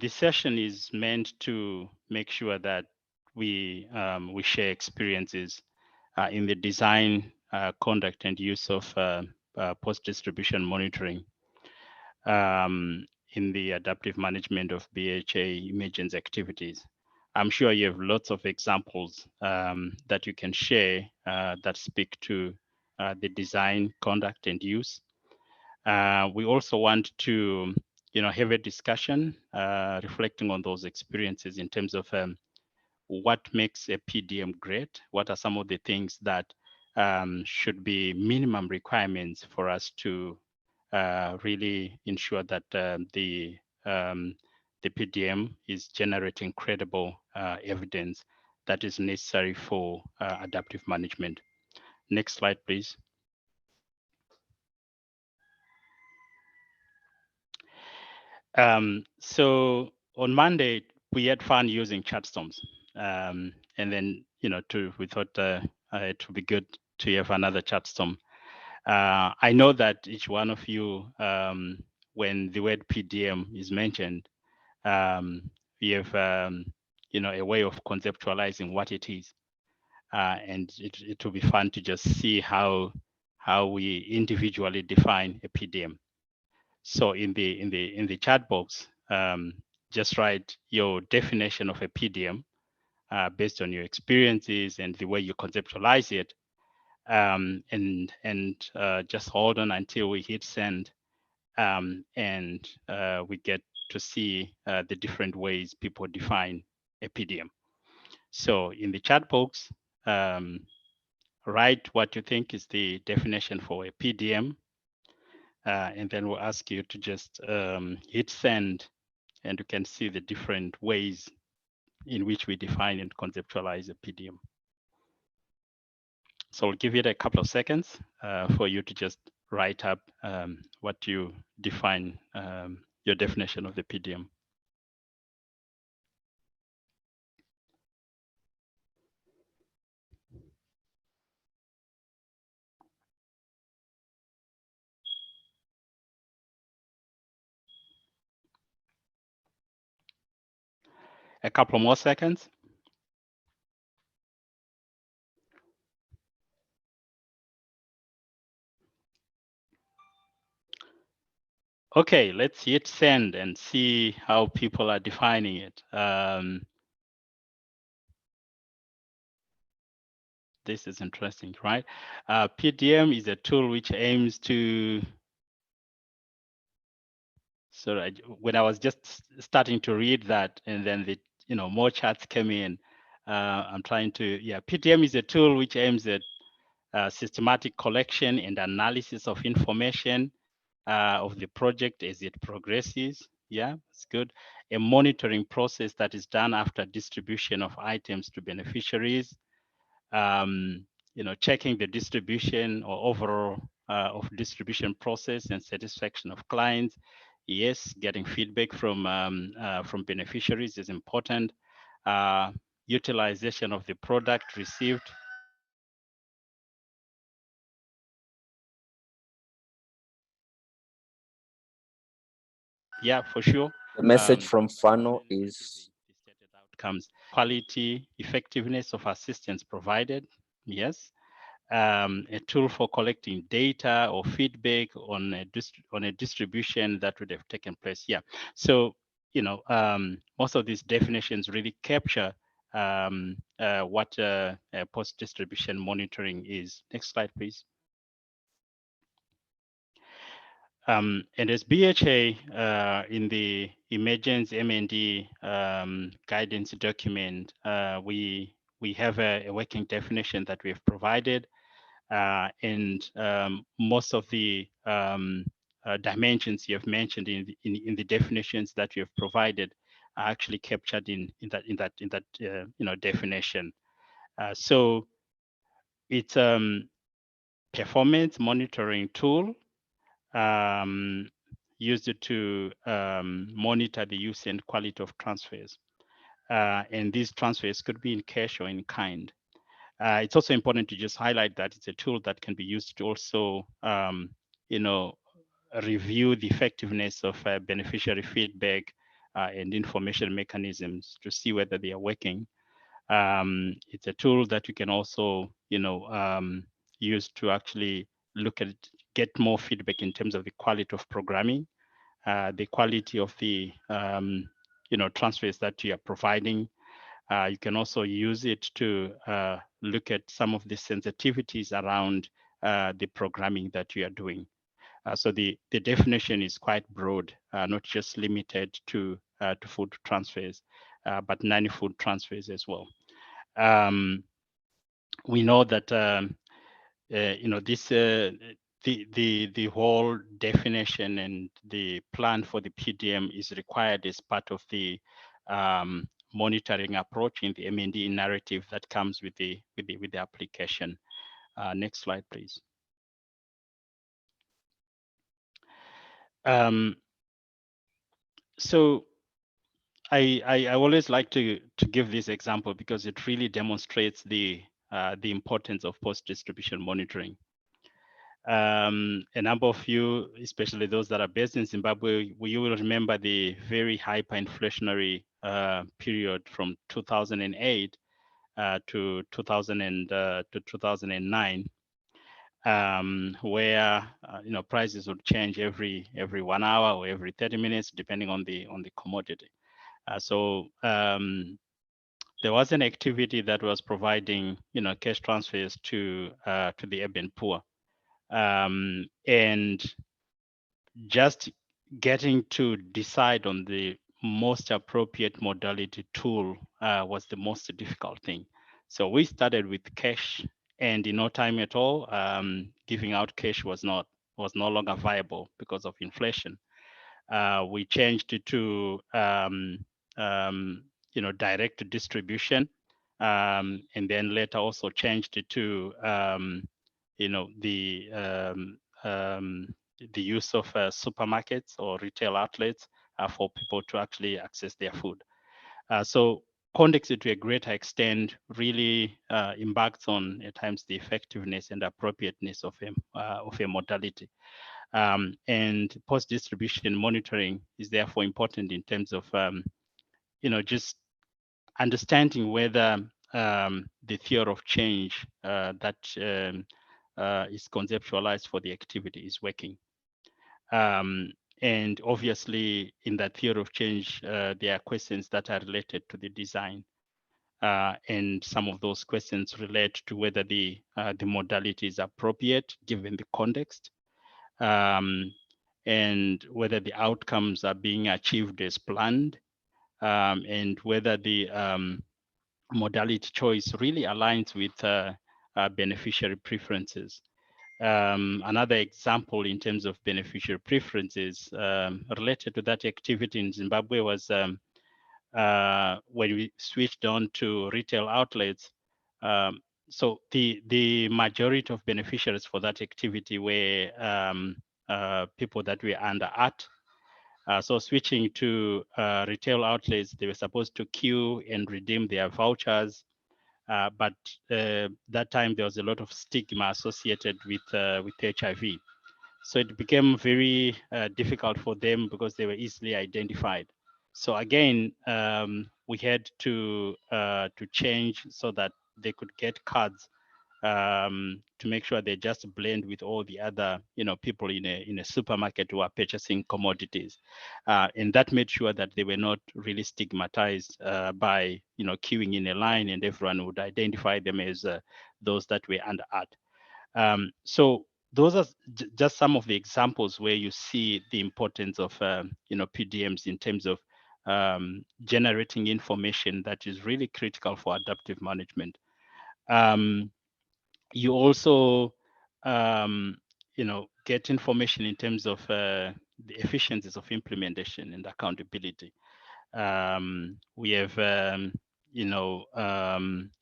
session is meant to make sure that we share experiences in the design, conduct, and use of post-distribution monitoring in the adaptive management of BHA emergence activities. I'm sure you have lots of examples that you can share that speak to the design, conduct, and use. We also want to have a discussion reflecting on those experiences in terms of what makes a PDM great, what are some of the things that should be minimum requirements for us to really ensure that the PDM is generating credible evidence that is necessary for adaptive management. Next slide, please. So on Monday, we had fun using ChatStorms. And then, we thought it would be good to have another ChatStorm. I know that each one of you, when the word PDM is mentioned, we have, a way of conceptualizing what it is. And it will be fun to just see how we individually define a PDM. So in the chat box, just write your definition of a PDM based on your experiences and the way you conceptualize it, and just hold on until we hit send, and we get to see the different ways people define a PDM. So in the chat box, write what you think is the definition for a PDM, and then we'll ask you to just hit send, and you can see the different ways in which we define and conceptualize a PDM. So I'll give it a couple of seconds for you to just write up what you define, your definition of the PDM. A couple more seconds. Okay, let's hit send and see how people are defining it. This is interesting, right? PDM is a tool which aims to, so when I was just starting to read that, and then the more charts came in, I'm trying to, PDM is a tool which aims at systematic collection and analysis of information of the project as it progresses. Yeah, it's good. A monitoring process that is done after distribution of items to beneficiaries. Checking the distribution or overall of distribution process and satisfaction of clients. Yes, getting feedback from beneficiaries is important. Utilization of the product received yeah, for sure. The message from Fano Component to is the stated outcomes, quality, effectiveness of assistance provided, yes. A tool for collecting data or feedback on a distribution that would have taken place. Yeah. So, you know, most of these definitions really capture what post-distribution monitoring is. Next slide, please. And as BHA in the emergence M&D guidance document, we have a working definition that we have provided. And most of the dimensions you have mentioned in the definitions that you have provided are actually captured in that definition. So it's performance monitoring tool used to monitor the use and quality of transfers, and these transfers could be in cash or in kind. It's also important to just highlight that it's a tool that can be used to also, review the effectiveness of beneficiary feedback and information mechanisms to see whether they are working. It's a tool that you can also, use to actually look at, get more feedback in terms of the quality of programming, the quality of the, transfers that you are providing. You can also use it to look at some of the sensitivities around the programming that you are doing. So the definition is quite broad, not just limited to food transfers, but non-food transfers as well. We know that this the whole definition and the plan for the PDM is required as part of the monitoring approach in the M&D narrative that comes with the application. Next slide, please. So I always like to give this example because it really demonstrates the importance of post-distribution monitoring. A number of you, especially those that are based in Zimbabwe, you will remember the very hyperinflationary period from 2008 to 2009, where prices would change every 1 hour or every 30 minutes, depending on the commodity. So there was an activity that was providing cash transfers to the urban poor. And just getting to decide on the most appropriate modality tool was the most difficult thing. So we started with cash, and in no time at all, giving out cash was no longer viable because of inflation. We changed it to direct distribution, and then later also changed it to the use of supermarkets or retail outlets for people to actually access their food. So Context, to a greater extent, really embarks on at times the effectiveness and appropriateness of a modality. And post-distribution monitoring is therefore important in terms of just understanding whether the theory of change that is conceptualized for the activity is working. And obviously, in that theory of change, there are questions that are related to the design. And some of those questions relate to whether the modality is appropriate given the context, and whether the outcomes are being achieved as planned, and whether the modality choice really aligns with beneficiary preferences. Another example in terms of beneficiary preferences related to that activity in Zimbabwe was when we switched on to retail outlets. So the majority of beneficiaries for that activity were people that were under ART. So switching to retail outlets, they were supposed to queue and redeem their vouchers. But that time there was a lot of stigma associated with HIV. So it became very difficult for them because they were easily identified. So again, we had to change so that they could get cards to make sure they just blend with all the other, people in a supermarket who are purchasing commodities, and that made sure that they were not really stigmatized by, queuing in a line, and everyone would identify them as those that were under art. So those are just some of the examples where you see the importance of, PDMs in terms of generating information that is really critical for adaptive management. You also, get information in terms of the efficiencies of implementation and accountability. We have,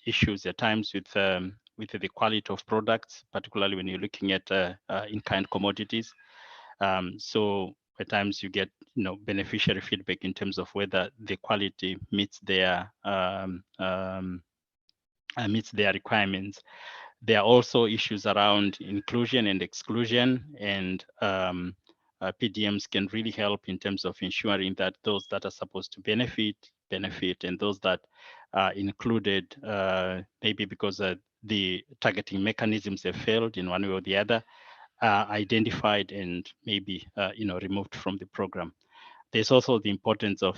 issues at times with the quality of products, particularly when you're looking at in-kind commodities. So at times you get, beneficiary feedback in terms of whether the quality meets their requirements. There are also issues around inclusion and exclusion, and PDMs can really help in terms of ensuring that those that are supposed to benefit, and those that are included, maybe because the targeting mechanisms have failed in one way or the other, are identified and maybe removed from the program. There's also the importance of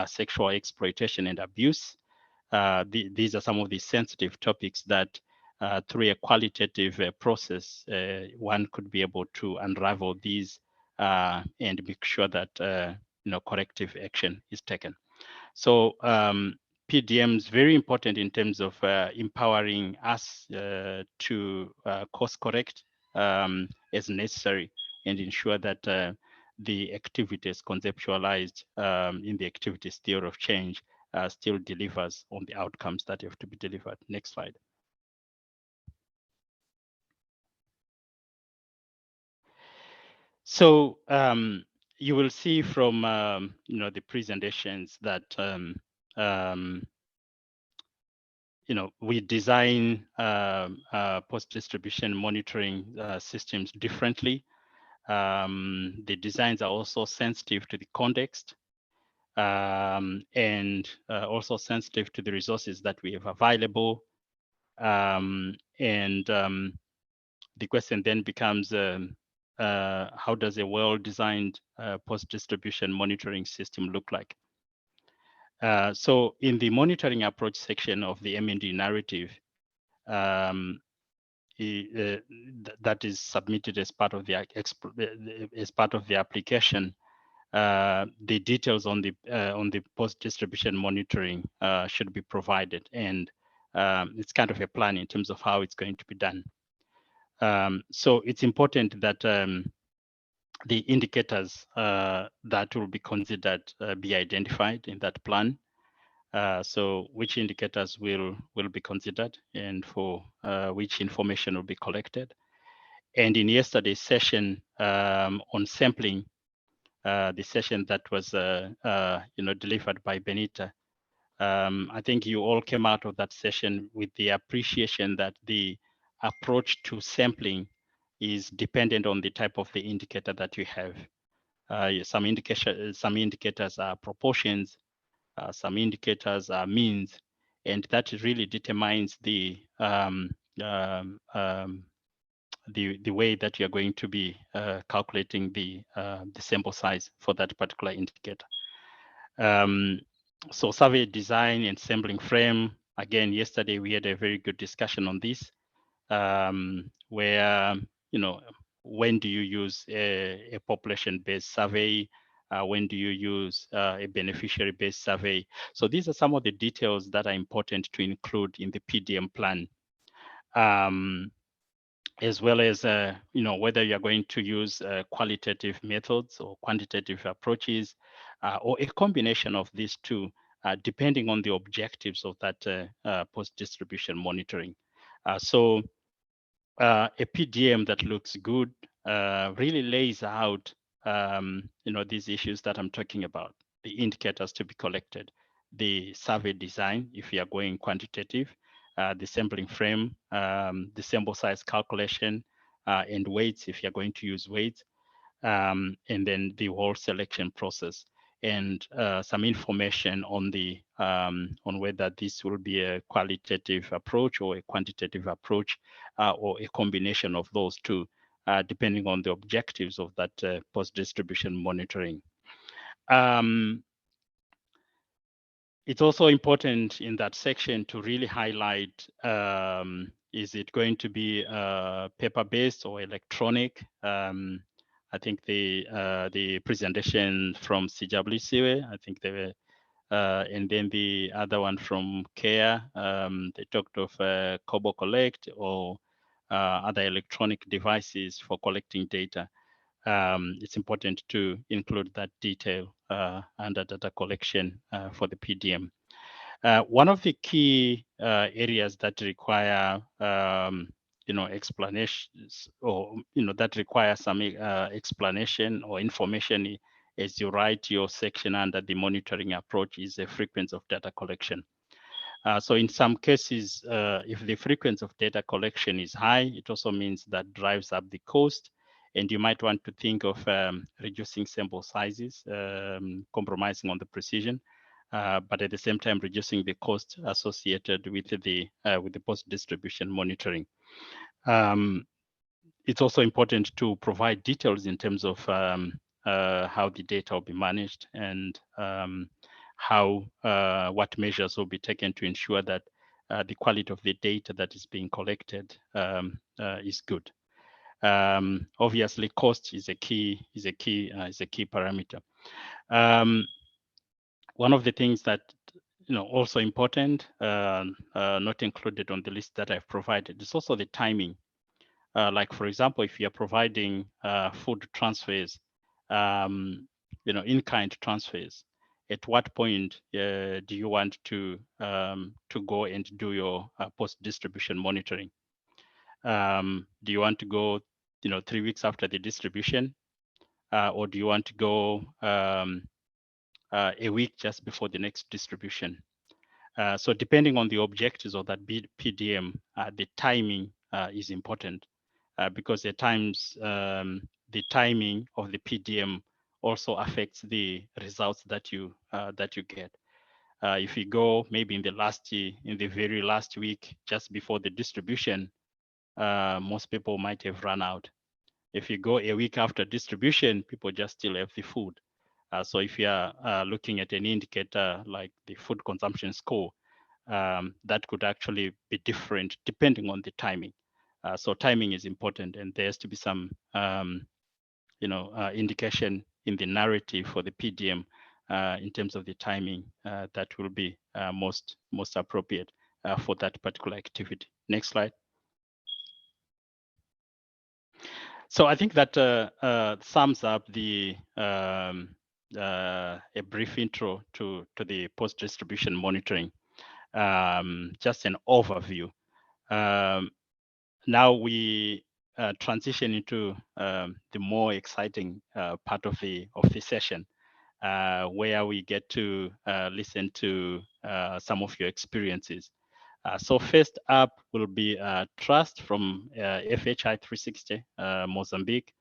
sexual exploitation and abuse. These are some of the sensitive topics that through a qualitative process, one could be able to unravel these and make sure that corrective action is taken. So PDMs very important in terms of empowering us to course correct as necessary, and ensure that the activities conceptualized in the activities theory of change still delivers on the outcomes that have to be delivered. Next slide. So you will see from the presentations that we design post-distribution monitoring systems differently. The designs are also sensitive to the context, and also sensitive to the resources that we have available. The question then becomes, how does a well-designed post-distribution monitoring system look like? So in the monitoring approach section of the MND narrative, that is submitted as part of the application, the details on the post-distribution monitoring should be provided, and it's kind of a plan in terms of how it's going to be done. So it's important that the indicators that will be considered be identified in that plan. So which indicators will be considered, and for which information will be collected. And in yesterday's session on sampling, the session that was delivered by Benita, I think you all came out of that session with the appreciation that the approach to sampling is dependent on the type of the indicator that you have. Some indicators are proportions, some indicators are means, and that really determines the way that you're going to be calculating the sample size for that particular indicator. So survey design and sampling frame, again, yesterday we had a very good discussion on this, where, when do you use a population-based survey? When do you use a beneficiary-based survey? So these are some of the details that are important to include in the PDM plan, as well as whether you're going to use qualitative methods or quantitative approaches, or a combination of these two, depending on the objectives of that post-distribution monitoring. So a PDM that looks good really lays out these issues that I'm talking about: the indicators to be collected, the survey design if you are going quantitative, the sampling frame, the sample size calculation, and weights if you're going to use weights, and then the whole selection process, and some information on the on whether this will be a qualitative approach or a quantitative approach, or a combination of those two, depending on the objectives of that post-distribution monitoring. It's also important in that section to really highlight, is it going to be paper-based or electronic? I think the presentation from CWCA, I think they were, and then the other one from CARE, they talked of Kobo Collect or other electronic devices for collecting data. It's important to include that detail under data collection for the PDM. One of the key areas that require explanations, or that require some explanation or information as you write your section under the monitoring approach, is the frequency of data collection. So in some cases, if the frequency of data collection is high, it also means that drives up the cost. And you might want to think of reducing sample sizes, compromising on the precision, but at the same time reducing the cost associated with the post-distribution monitoring. It's also important to provide details in terms of how the data will be managed, and what measures will be taken to ensure that the quality of the data that is being collected is good. Obviously, cost is a key parameter. One of the things that also important, not included on the list that I've provided, is also the timing. Like, for example, if you're providing food transfers, in-kind transfers, at what point do you want to go and do your post-distribution monitoring? Do you want to go 3 weeks after the distribution, or do you want to go a week just before the next distribution? So depending on the objectives of that PDM, the timing is important, because at times the timing of the PDM also affects the results that you get. If you go maybe in the very last week, just before the distribution, most people might have run out. If you go a week after distribution, people just still have the food. So if you are looking at an indicator like the food consumption score, that could actually be different depending on the timing. So timing is important, and there has to be some indication in the narrative for the PDM in terms of the timing that will be most appropriate for that particular activity. Next slide. So I think that sums up a brief intro to the post-distribution monitoring, just an overview. Now we transition into the more exciting part of the session, where we get to listen to some of your experiences. So first up will be Trust from FHI 360 Mozambique,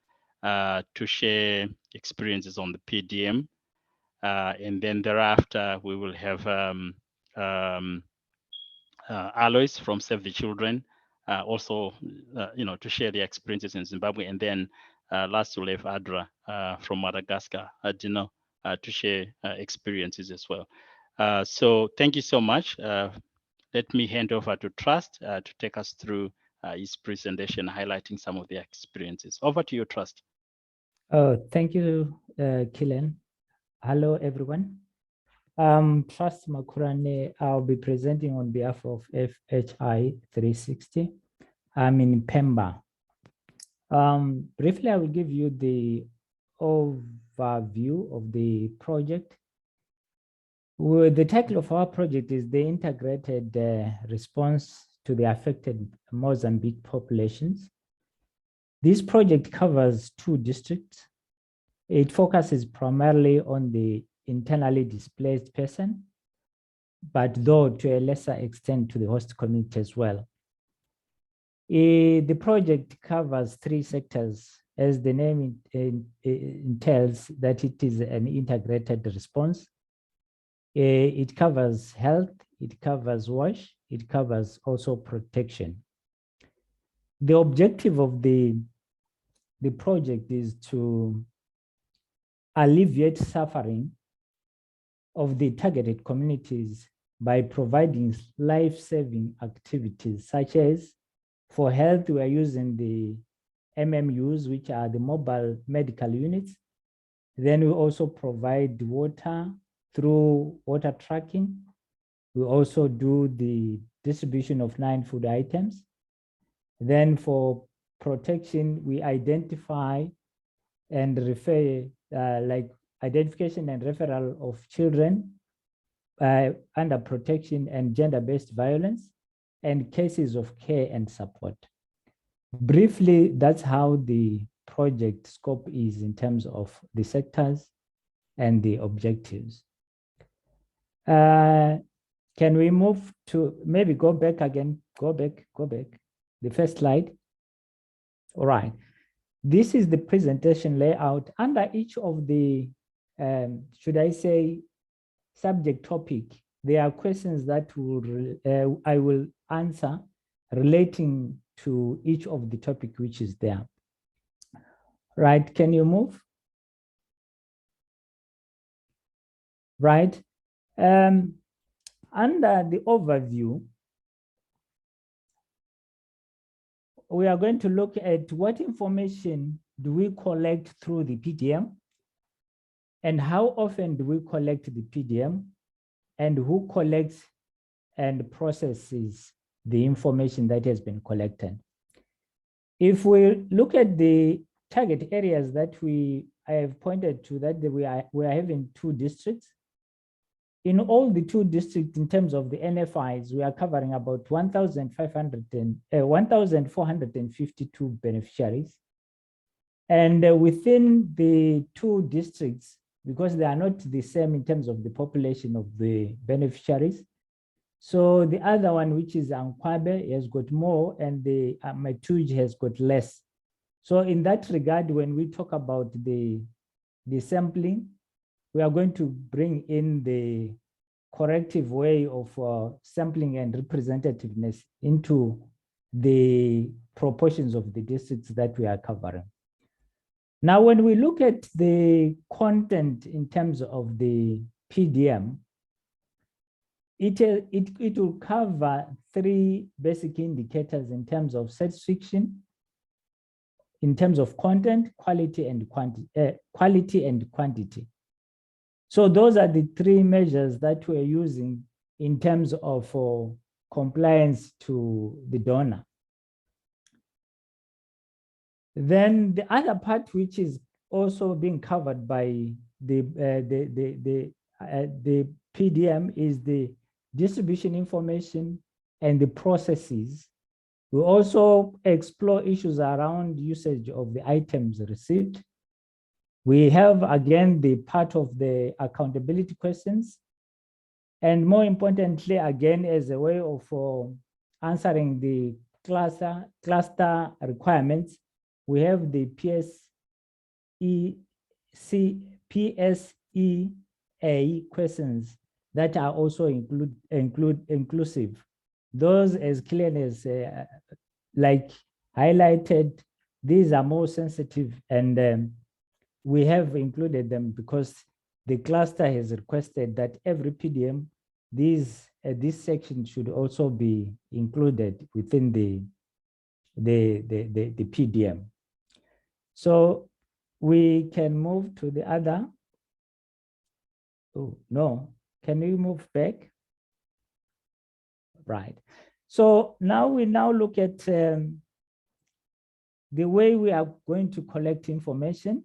to share experiences on the PDM. And then thereafter, we will have Alois from Save the Children, also to share their experiences in Zimbabwe. And then last, we'll have Adra from Madagascar, Dino, to share experiences as well. So thank you so much. Let me hand over to Trust to take us through his presentation, highlighting some of their experiences. Over to you, Trust. Oh, thank you, Killen. Hello, everyone. Trust Makurane. I'll be presenting on behalf of FHI 360. I'm in Pemba. Briefly, I will give you the overview of the project. The title of our project is the Integrated Response to the Affected Mozambique Populations. This project covers 2 districts. It focuses primarily on the internally displaced person, but though to a lesser extent to the host community as well. The project covers 3 sectors, as the name entails that it is an integrated response. It covers health, it covers WASH, it covers also protection. The objective of the project is to alleviate suffering of the targeted communities by providing life-saving activities, such as for health, we are using the MMUs, which are the mobile medical units. Then we also provide water through water tracking. We also do the distribution of 9 food items. Then for protection, we identify and refer, like identification and referral of children under protection and gender-based violence, and cases of care and support. Briefly, that's how the project scope is in terms of the sectors and the objectives. Can we move to, maybe go back again, go back, the first slide. All right, this is the presentation layout. Under each of the, should I say, subject topic, there are questions that I will answer relating to each of the topic which is there. Right, can you move? Right, under the overview, we are going to look at what information do we collect through the PDM, and how often do we collect the PDM, and who collects and processes the information that has been collected. If we look at the target areas that I have pointed to, that we are having 2 districts. In all the 2 districts, in terms of the NFIs, we are covering about 1,452 beneficiaries. And within the 2 districts, because they are not the same in terms of the population of the beneficiaries. So the other one, which is Ankwabe, has got more, and the Matuj has got less. So in that regard, when we talk about the sampling, we are going to bring in the corrective way of sampling and representativeness into the proportions of the districts that we are covering. Now, when we look at the content in terms of the PDM, it will cover 3 basic indicators in terms of satisfaction, in terms of content, quality and quantity. So those are the 3 measures that we're using in terms of compliance to the donor. Then the other part, which is also being covered by the PDM, is the distribution information and the processes. We also explore issues around usage of the items received. We have, again, the part of the accountability questions. And more importantly, again, as a way of answering the cluster requirements, we have the PSEA questions that are also inclusive. Those, as clear as like highlighted, these are more sensitive, and we have included them because the cluster has requested that every PDM, this section should also be included within the PDM. So we can move to the other. Oh, no, can we move back? Right. So now we look at the way we are going to collect information.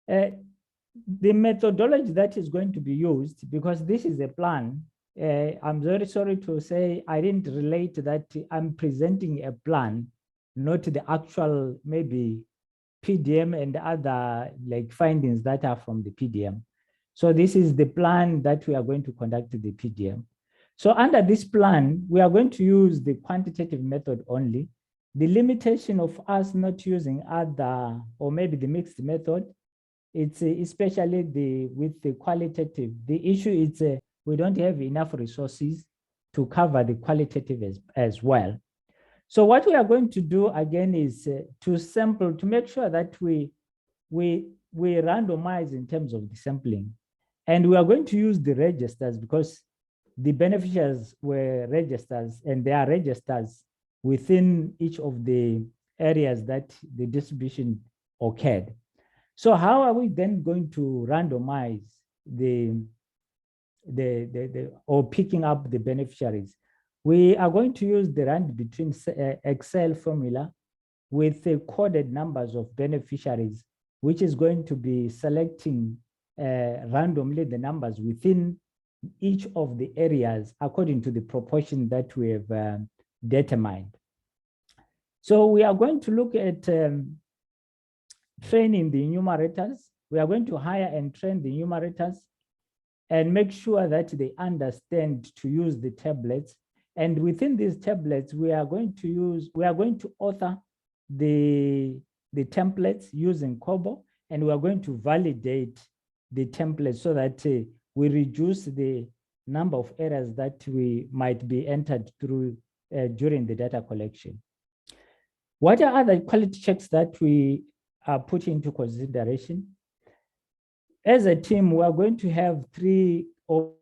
The methodology that is going to be used, because this is a plan, I'm very sorry to say I didn't relate that I'm presenting a plan, not the actual maybe PDM and other like findings that are from the PDM. So this is the plan that we are going to conduct the PDM. So under this plan, we are going to use the quantitative method only. The limitation of us not using other, or maybe the mixed method, it's especially with the qualitative. The issue is we don't have enough resources to cover the qualitative as well. So what we are going to do again is to sample, to make sure that we randomize in terms of the sampling. And we are going to use the registers because the beneficiaries were registers, and there are registers within each of the areas that the distribution occurred. So how are we then going to randomize or picking up the beneficiaries? We are going to use the rand between Excel formula with the coded numbers of beneficiaries, which is going to be selecting randomly the numbers within each of the areas according to the proportion that we have determined. So we are going to look at training the enumerators. We are going to hire and train the enumerators and make sure that they understand to use the tablets. And within these tablets, we are going to author the templates using COBOL, and we are going to validate the templates so that we reduce the number of errors that we might be entered through during the data collection. What are other quality checks that we are putting into consideration? As a team, we are going to have 3 or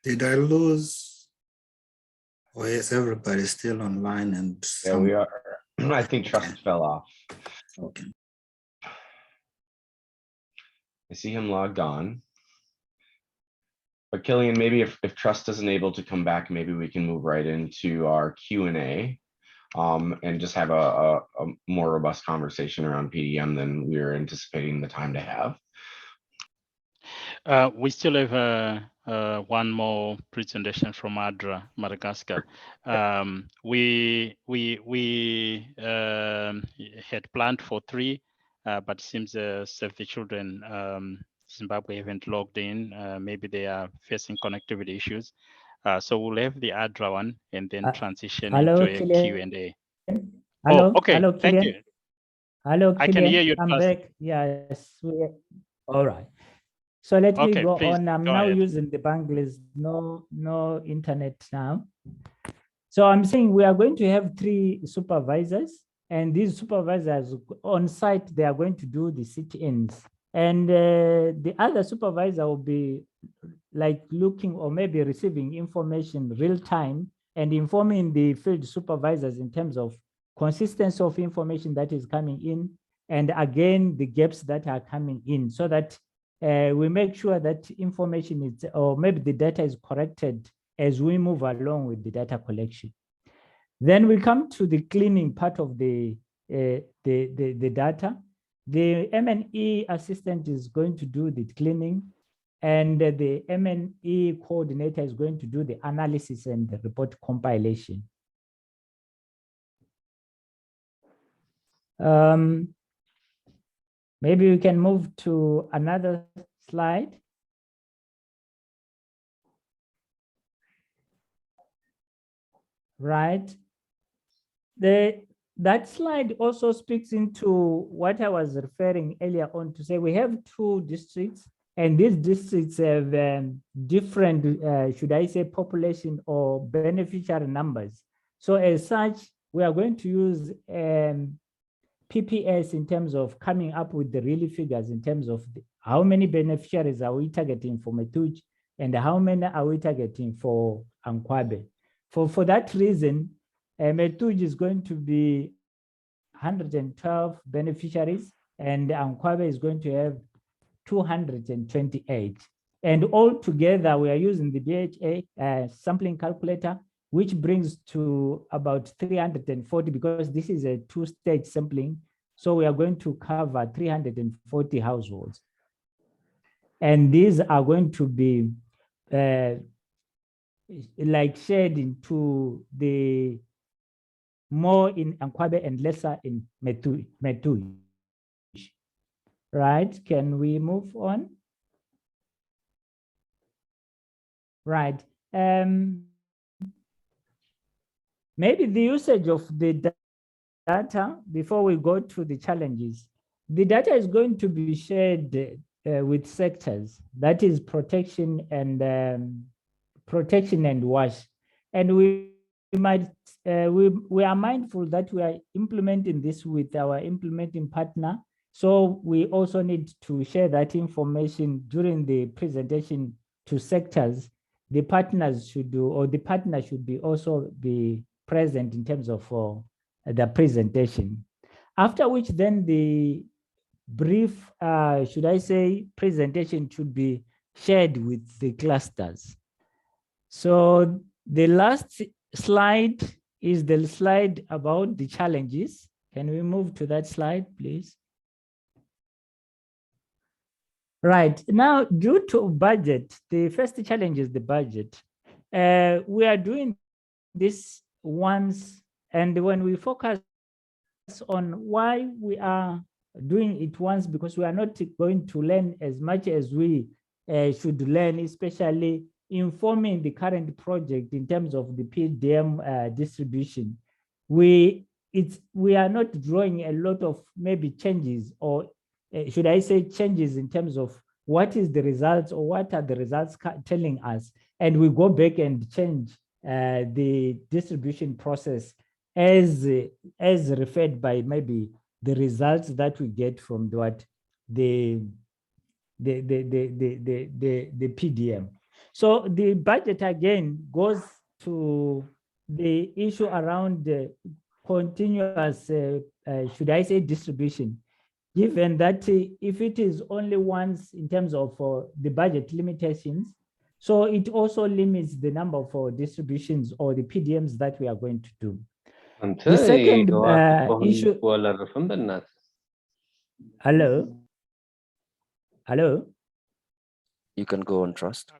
Did I lose? Or is everybody still online? And Yeah, we are. I think Trust fell off. Okay. I see him logged on. But Killian, maybe if Trust isn't able to come back, maybe we can move right into our Q&A and just have a more robust conversation around PDM than we were anticipating the time to have. We still have one more presentation from ADRA, Madagascar. We had planned for 3, but seems Save the Children Zimbabwe haven't logged in. Maybe they are facing connectivity issues. So we'll have the ADRA one and then transition into a Q&A. Hello, okay, hello, thank you. Hello, I can hear you. I'm back. Yes. All right. So let me go on. I'm now using the Bangladesh, no internet now. So I'm saying we are going to have 3 supervisors, and these supervisors on site, they are going to do the sit-ins. And the other supervisor will be like looking or maybe receiving information real time and informing the field supervisors in terms of consistency of information that is coming in, and again, the gaps that are coming in, so that we make sure that information is, or maybe the data is corrected as we move along with the data collection. Then we come to the cleaning part of the data. The M&E assistant is going to do the cleaning, and the M&E coordinator is going to do the analysis and the report compilation. Maybe we can move to another slide. Right. That slide also speaks into what I was referring earlier on to say we have 2 districts, and these districts have different, should I say, population or beneficiary numbers. So as such, we are going to use PPS in terms of coming up with the real figures in terms of how many beneficiaries are we targeting for Metuj and how many are we targeting for Ankwabe. For that reason, Metuj is going to be 112 beneficiaries, and Ankwabe is going to have 228. And all together, we are using the BHA sampling calculator, which brings to about 340, because this is a two-stage sampling. So we are going to cover 340 households. And these are going to be like shared into the more in Ankwabe and lesser in Metu. Right, can we move on? Right. Maybe the usage of the data before we go to the challenges. The data is going to be shared with sectors, that is protection and WASH. And we are mindful that we are implementing this with our implementing partner. So we also need to share that information during the presentation to sectors. The partners should do, or the partner should be also be present in terms of the presentation. After which then the brief, should I say, presentation should be shared with the clusters. So the last slide is the slide about the challenges. Can we move to that slide, please? Right, now due to budget, the first challenge is the budget. We are doing this once, and when we focus on why we are doing it once, because we are not going to learn as much as we should learn, especially informing the current project in terms of the PDM distribution. We are not drawing a lot of maybe changes, or should I say changes in terms of what is the results or what are the results telling us, and we go back and change the distribution process as referred by maybe the results that we get from the PDM. So the budget again goes to the issue around the continuous, should I say, distribution, given that if it is only once in terms of the budget limitations, so it also limits the number of distributions or the PDMs that we are going to do. The second issue. Hello. You can go on, Trust.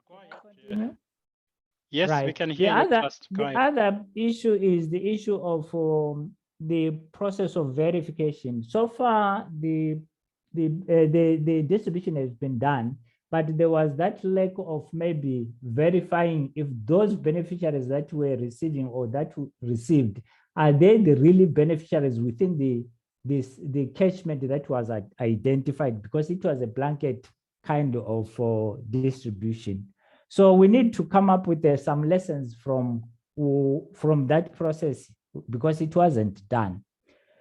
Yes, right. We can hear you, Trust. The other issue is the issue of the process of verification. So far, the distribution has been done, but there was that lack of maybe verifying if those beneficiaries that were receiving or that received, are they the really beneficiaries within the catchment that was identified, because it was a blanket kind of distribution. So we need to come up with some lessons from that process, because it wasn't done.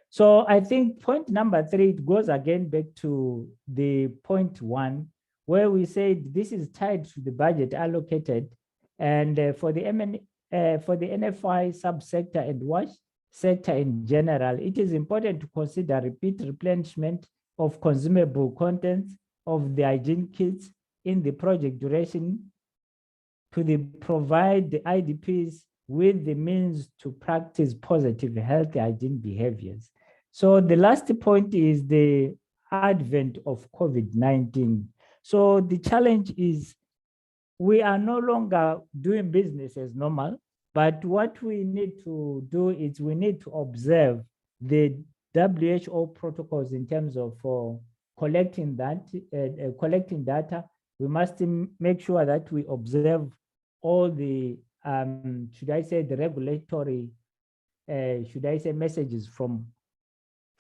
So I think point number 3, it goes again back to the point 1, where we said this is tied to the budget allocated, and for the NFI subsector and WASH sector in general, it is important to consider repeat replenishment of consumable contents of the hygiene kits in the project duration to provide the IDPs with the means to practice positive health hygiene behaviors. So the last point is the advent of COVID-19. So the challenge is we are no longer doing business as normal, but what we need to do is we need to observe the WHO protocols in terms of collecting data. We must make sure that we observe all the, should I say, the regulatory, should I say, messages from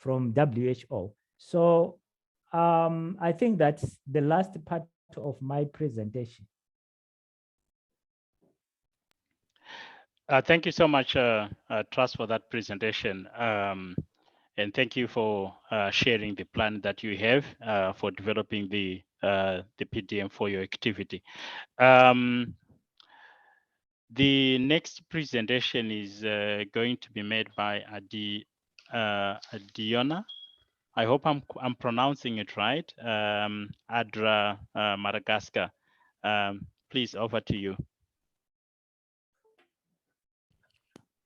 WHO. So I think that's the last part of my presentation. Thank you so much, Trust, for that presentation. And thank you for sharing the plan that you have for developing the PDM for your activity. The next presentation is going to be made by Adiona. I hope I'm pronouncing it right. Adra Madagascar. Please, over to you.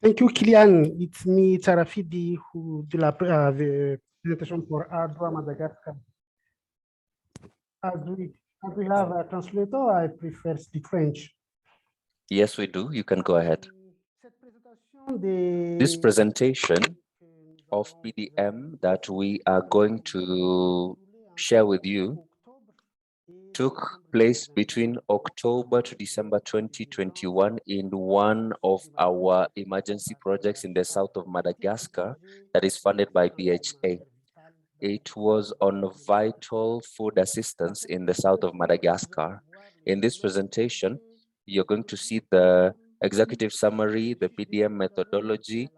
Thank you, Kylian. It's me, Tarafidi, who do the presentation for Ardwa Madagascar. As we have a translator, I prefer speak French. Yes, we do. You can go ahead. This presentation of PDM that we are going to share with you took place between October to December 2021 in one of our emergency projects in the south of Madagascar that is funded by BHA. It was on vital food assistance in the south of Madagascar. In this presentation, you're going to see the executive summary, the PDM methodology,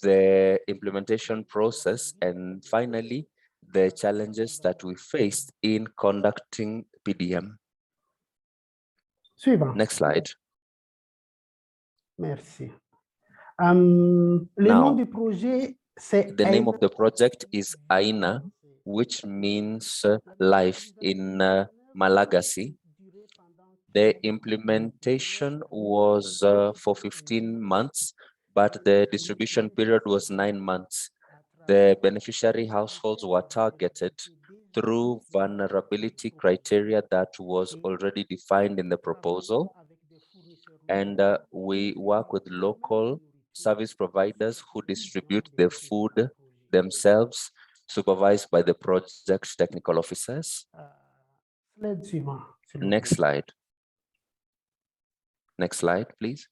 the implementation process, and finally, the challenges that we faced in conducting PDM. Suivant. Next slide. Merci. Le nom du projet, c'est the name of the project is Aina, which means life in Malagasy. The implementation was for 15 months, but the distribution period was 9 months. The beneficiary households were targeted through vulnerability criteria that was already defined in the proposal. And we work with local service providers who distribute the food themselves, supervised by the project technical officers. Next slide. Next slide, please.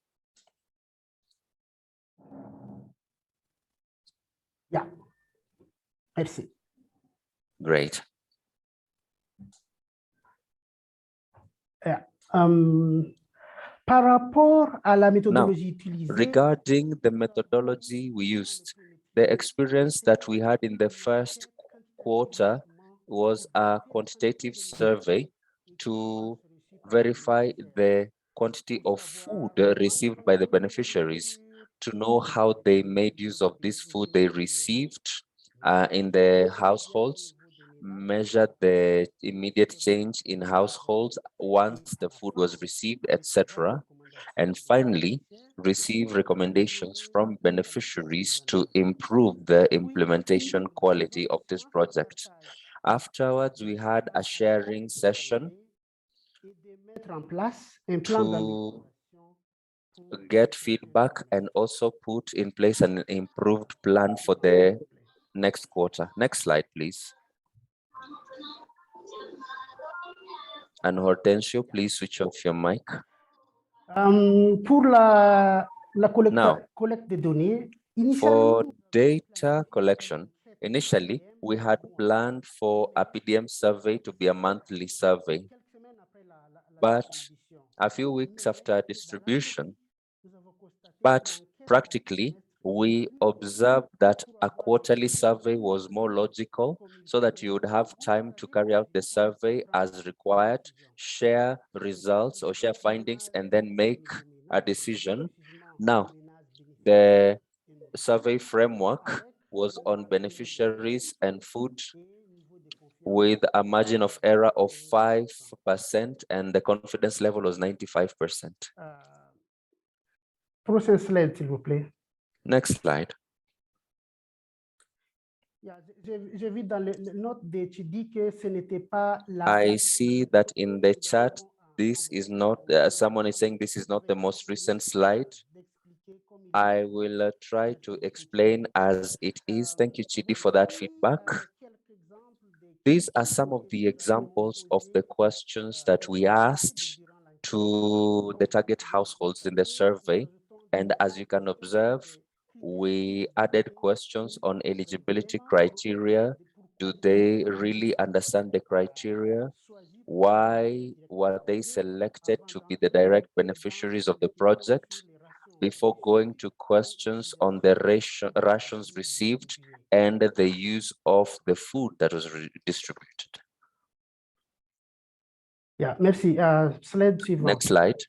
Yeah. Merci. Great. Yeah. Par rapport à la méthodologie utilisée, regarding the methodology we used, the experience that we had in the first quarter was a quantitative survey to verify the quantity of food received by the beneficiaries, to know how they made use of this food they received in the households, measure the immediate change in households once the food was received, etc. And finally, receive recommendations from beneficiaries to improve the implementation quality of this project. Afterwards, we had a sharing session to get feedback and also put in place an improved plan for the next quarter. Next slide, please. And Hortensio, please switch off your mic. Pour la collecte de données, for data collection, initially, we had planned for a PDM survey to be a monthly survey. But a few weeks after distribution, practically, we observed that a quarterly survey was more logical so that you would have time to carry out the survey as required, share results or share findings, and then make a decision. Now, the survey framework was on beneficiaries and food with a margin of error of 5% and the confidence level was 95%. Prochaine slide, s'il vous plaît. Next slide. I see that in the chat, this is not, someone is saying this is not the most recent slide. I will try to explain as it is. Thank you, Chidi, for that feedback. These are some of the examples of the questions that we asked to the target households in the survey. And as you can observe, we added questions on eligibility criteria. Do they really understand the criteria? Why were they selected to be the direct beneficiaries of the project? Before going to questions on the rations received and the use of the food that was distributed. Yeah, merci. Slide suivant. Next slide.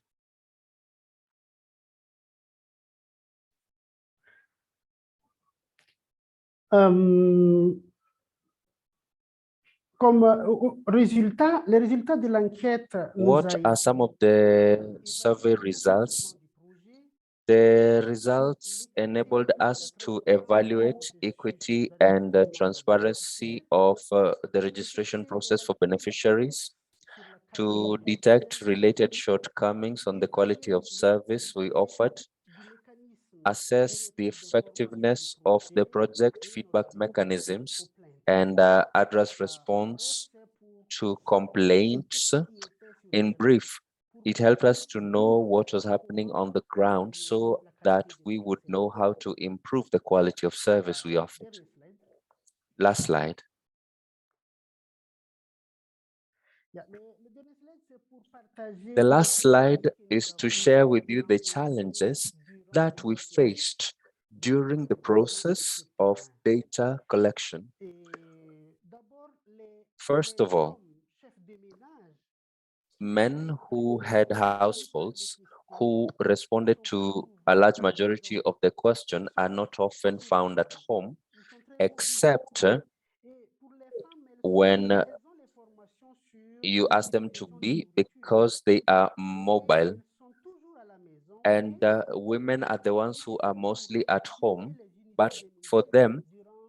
Comme résultat, les résultats de l'enquête. What are some of the survey results? The results enabled us to evaluate equity and transparency of the registration process for beneficiaries, to detect related shortcomings on the quality of service we offered, assess the effectiveness of the project feedback mechanisms, and address response to complaints. In brief, it helped us to know what was happening on the ground so that we would know how to improve the quality of service we offered. Last slide. The last slide is to share with you the challenges that we faced during the process of data collection. First of all, men who had households who responded to a large majority of the question are not often found at home, except when you ask them to be, because they are mobile. And women are the ones who are mostly at home, but for them,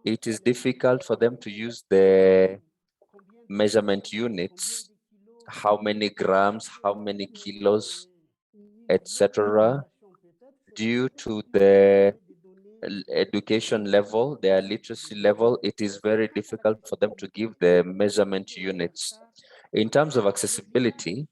it is difficult for them to use the measurement units, how many grams, how many kilos, etc. Due to the education level, their literacy level, it is very difficult for them to give the measurement units. In terms of accessibility,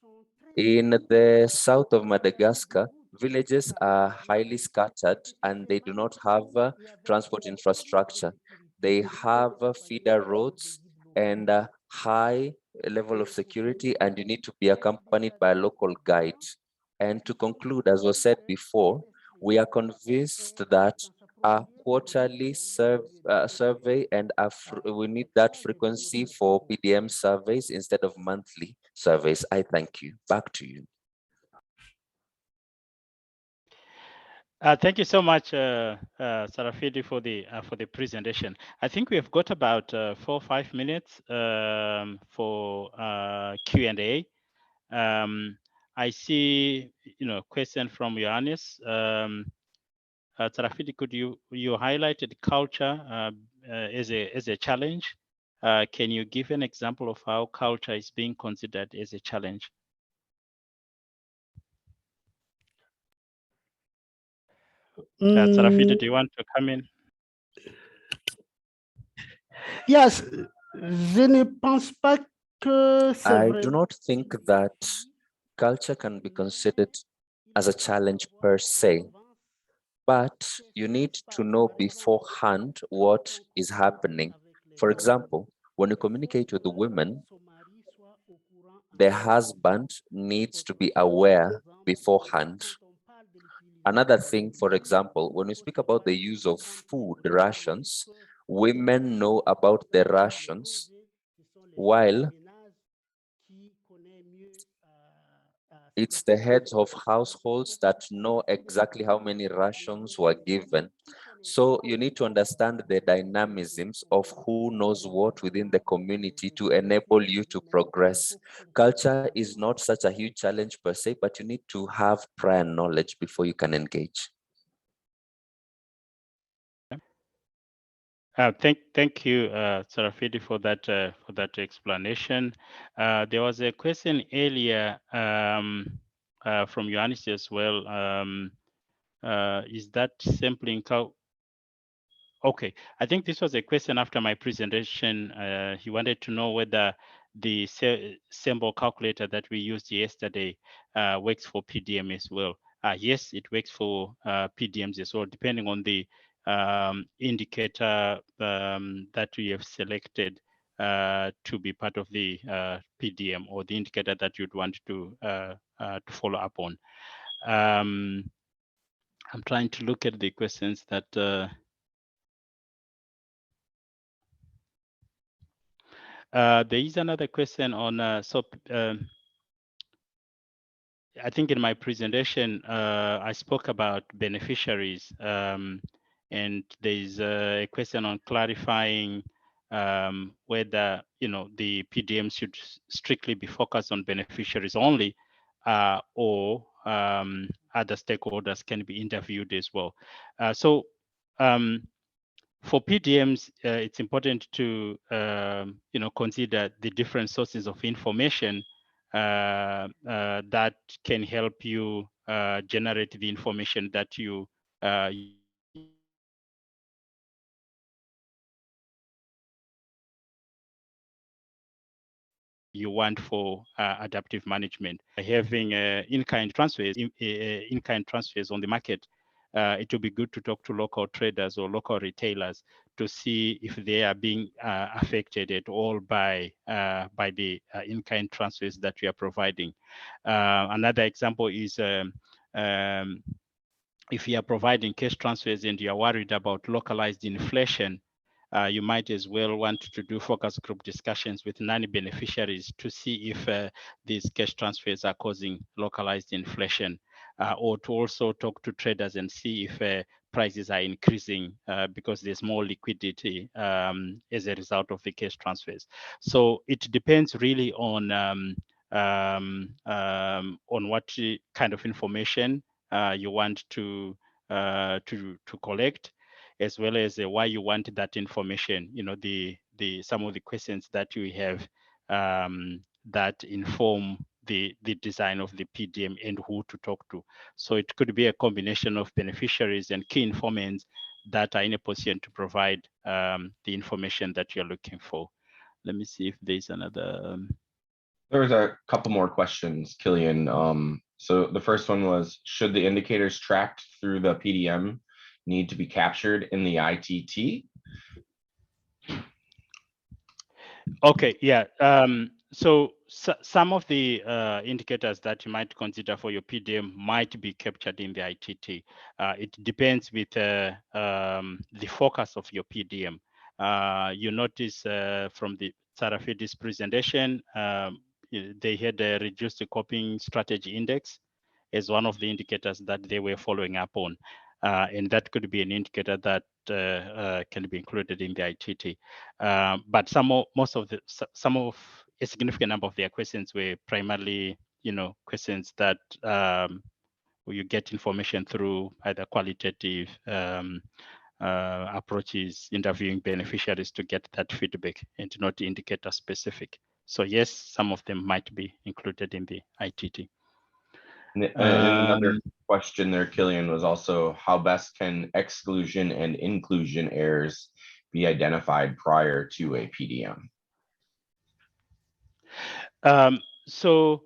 in the south of Madagascar, villages are highly scattered and they do not have transport infrastructure. They have feeder roads and a high level of security, and you need to be accompanied by a local guide. And to conclude, as was said before, we are convinced that a quarterly survey and we need that frequency for PDM surveys instead of monthly surveys. I thank you. Back to you. Thank you so much, Sarafidi, for the presentation. I think we have got about 4 or 5 minutes for Q&A. I see, question from Ioannis. Sarafidi, could you highlighted culture as a challenge? Can you give an example of how culture is being considered as a challenge? Sarafidi, do you want to come in? Yes, je ne pense pas que I do not think that culture can be considered as a challenge per se, but you need to know beforehand what is happening. For example, when you communicate with the women, the husband needs to be aware beforehand. Another thing, for example, when we speak about the use of food rations, women know about the rations, while it's the heads of households that know exactly how many rations were given. So you need to understand the dynamisms of who knows what within the community to enable you to progress. Culture is not such a huge challenge per se, but you need to have prior knowledge before you can engage. Thank you, Sarafidi, for that explanation. There was a question earlier from Ioannis as well. Is that sampling Okay, I think this was a question after my presentation. He wanted to know whether the symbol calculator that we used yesterday works for PDM as well. Yes, it works for PDMs as well, depending on the indicator that we have selected to be part of the PDM, or the indicator that you'd want to follow up on. I'm trying to look at the questions that there is another question on I think in my presentation I spoke about beneficiaries, and there's a question on clarifying whether the PDM should strictly be focused on beneficiaries only, or other stakeholders can be interviewed as well. For PDMs, it's important to consider the different sources of information that can help you generate the information that you want for adaptive management. Having in-kind transfers on the market, it will be good to talk to local traders or local retailers to see if they are being affected at all by the in-kind transfers that we are providing. Another example is if you are providing cash transfers and you are worried about localized inflation, you might as well want to do focus group discussions with non-beneficiaries to see if these cash transfers are causing localized inflation, or to also talk to traders and see if prices are increasing because there's more liquidity as a result of the cash transfers. So it depends really on what kind of information you want to collect, as well as why you want that information. Some of the questions that you have that inform the design of the PDM and who to talk to. So it could be a combination of beneficiaries and key informants that are in a position to provide the information that you're looking for. Let me see if there's another. There was a couple more questions, Killian. So the first one was, should the indicators tracked through the PDM need to be captured in the ITT? Okay, yeah. So some of the indicators that you might consider for your PDM might be captured in the ITT. It depends with the focus of your PDM. You notice from the Tsarafidi's presentation, they had a reduced coping strategy index as one of the indicators that they were following up on. And that could be an indicator that can be included in the ITT. But a significant number of their questions were primarily, questions that you get information through either qualitative approaches, interviewing beneficiaries to get that feedback, and not indicator specific. So yes, some of them might be included in the ITT. And another question there, Killian, was also how best can exclusion and inclusion errors be identified prior to a PDM? So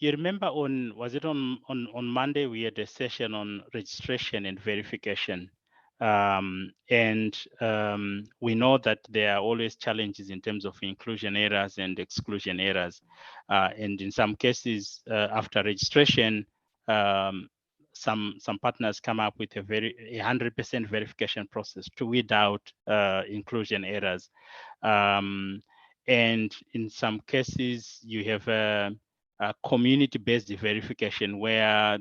you remember was it on Monday, we had a session on registration and verification. We know that there are always challenges in terms of inclusion errors and exclusion errors. And in some cases, after registration, some partners come up with a 100% verification process to weed out inclusion errors. And in some cases, you have a community-based verification where,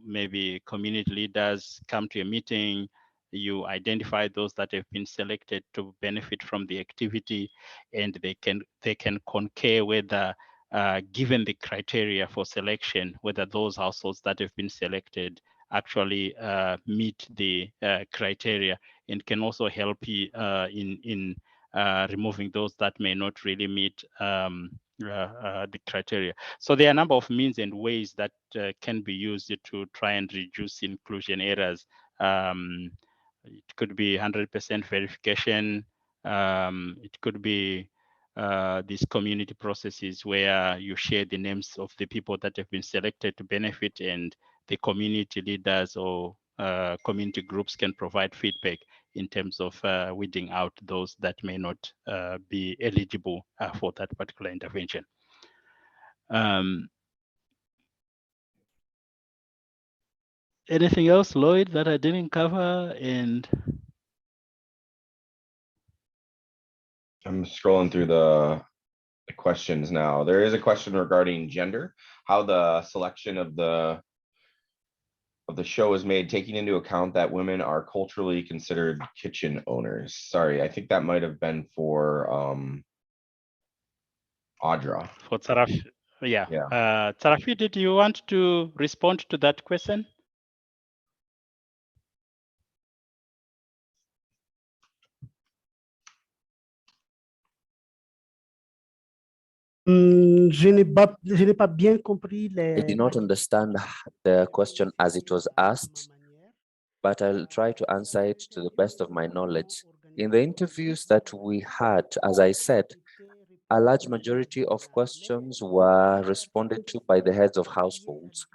maybe community leaders come to a meeting, you identify those that have been selected to benefit from the activity, and they can concur whether, given the criteria for selection, whether those households that have been selected actually meet the criteria, and can also help you in removing those that may not really meet the criteria. So there are a number of means and ways that can be used to try and reduce inclusion errors. It could be 100% verification. It could be these community processes where you share the names of the people that have been selected to benefit, and the community leaders or community groups can provide feedback in terms of weeding out those that may not be eligible for that particular intervention. Anything else, Lloyd, that I didn't cover? And I'm scrolling through the questions now. There is a question regarding gender, how the selection of the show is made, taking into account that women are culturally considered kitchen owners. Sorry, I think that might have been for Audra. For Tsarafi. Yeah. Sarafidi, do you want to respond to that question? Je n'ai pas bien compris I did not understand the question as it was asked, but I'll try to answer it to the best of my knowledge. In the interviews that we had, as I said, a large majority of questions were responded to by the heads of households,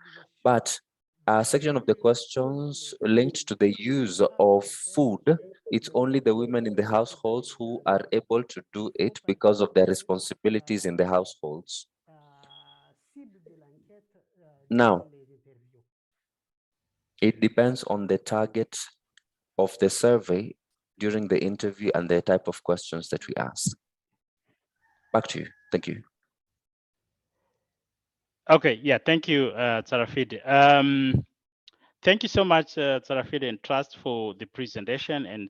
but a section of the questions linked to the use of food, it's only the women in the households who are able to do it because of their responsibilities in the households. Now, it depends on the target of the survey during the interview and the type of questions that we ask. Back to you. Thank you. Okay, yeah, thank you, Sarafidi. Thank you so much, Sarafidi and Trust, for the presentation, and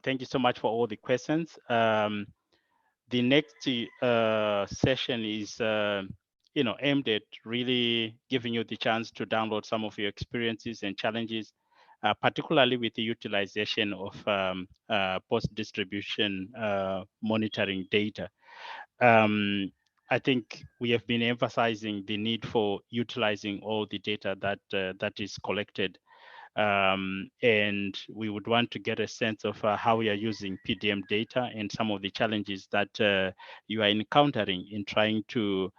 thank you so much for all the questions. The next session is aimed at really giving you the chance to download some of your experiences and challenges, particularly with the utilization of post-distribution monitoring data. I think we have been emphasizing the need for utilizing all the data that is collected. And we would want to get a sense of how we are using PDM data and some of the challenges that you are encountering in trying to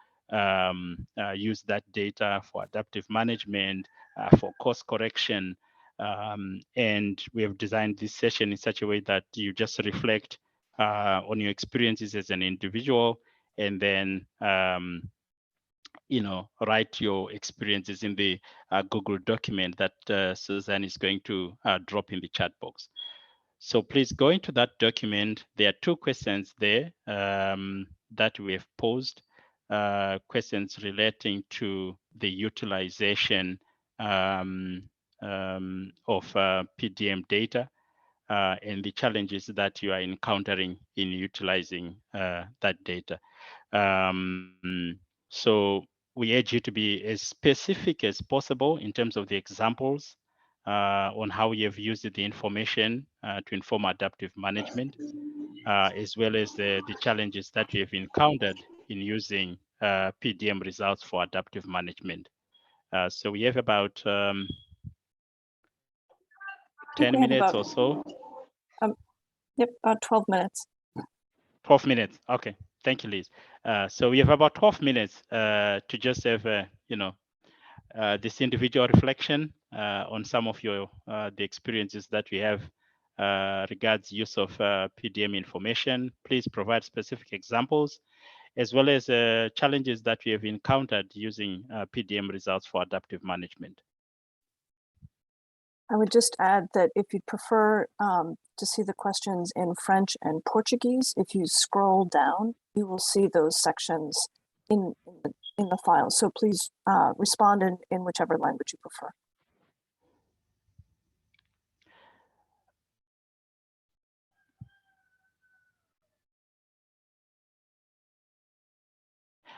use that data for adaptive management, for course correction. And we have designed this session in such a way that you just reflect on your experiences as an individual, and then write your experiences in the Google document that Suzanne is going to drop in the chat box. So please go into that document. There are 2 questions there that we have posed, questions relating to the utilization of PDM data and the challenges that you are encountering in utilizing that data. So we urge you to be as specific as possible in terms of the examples on how you have used the information to inform adaptive management, as well as the challenges that you have encountered in using PDM results for adaptive management. So we have about 10 minutes or so. Yep, about 12 minutes. 12 minutes. Okay. Thank you, Liz. So we have about 12 minutes to just have, this individual reflection on some of your the experiences that we have regards use of PDM information. Please provide specific examples, as well as challenges that we have encountered using PDM results for adaptive management. I would just add that if you'd prefer to see the questions in French and Portuguese, if you scroll down, you will see those sections in the file. So please respond in whichever language you prefer.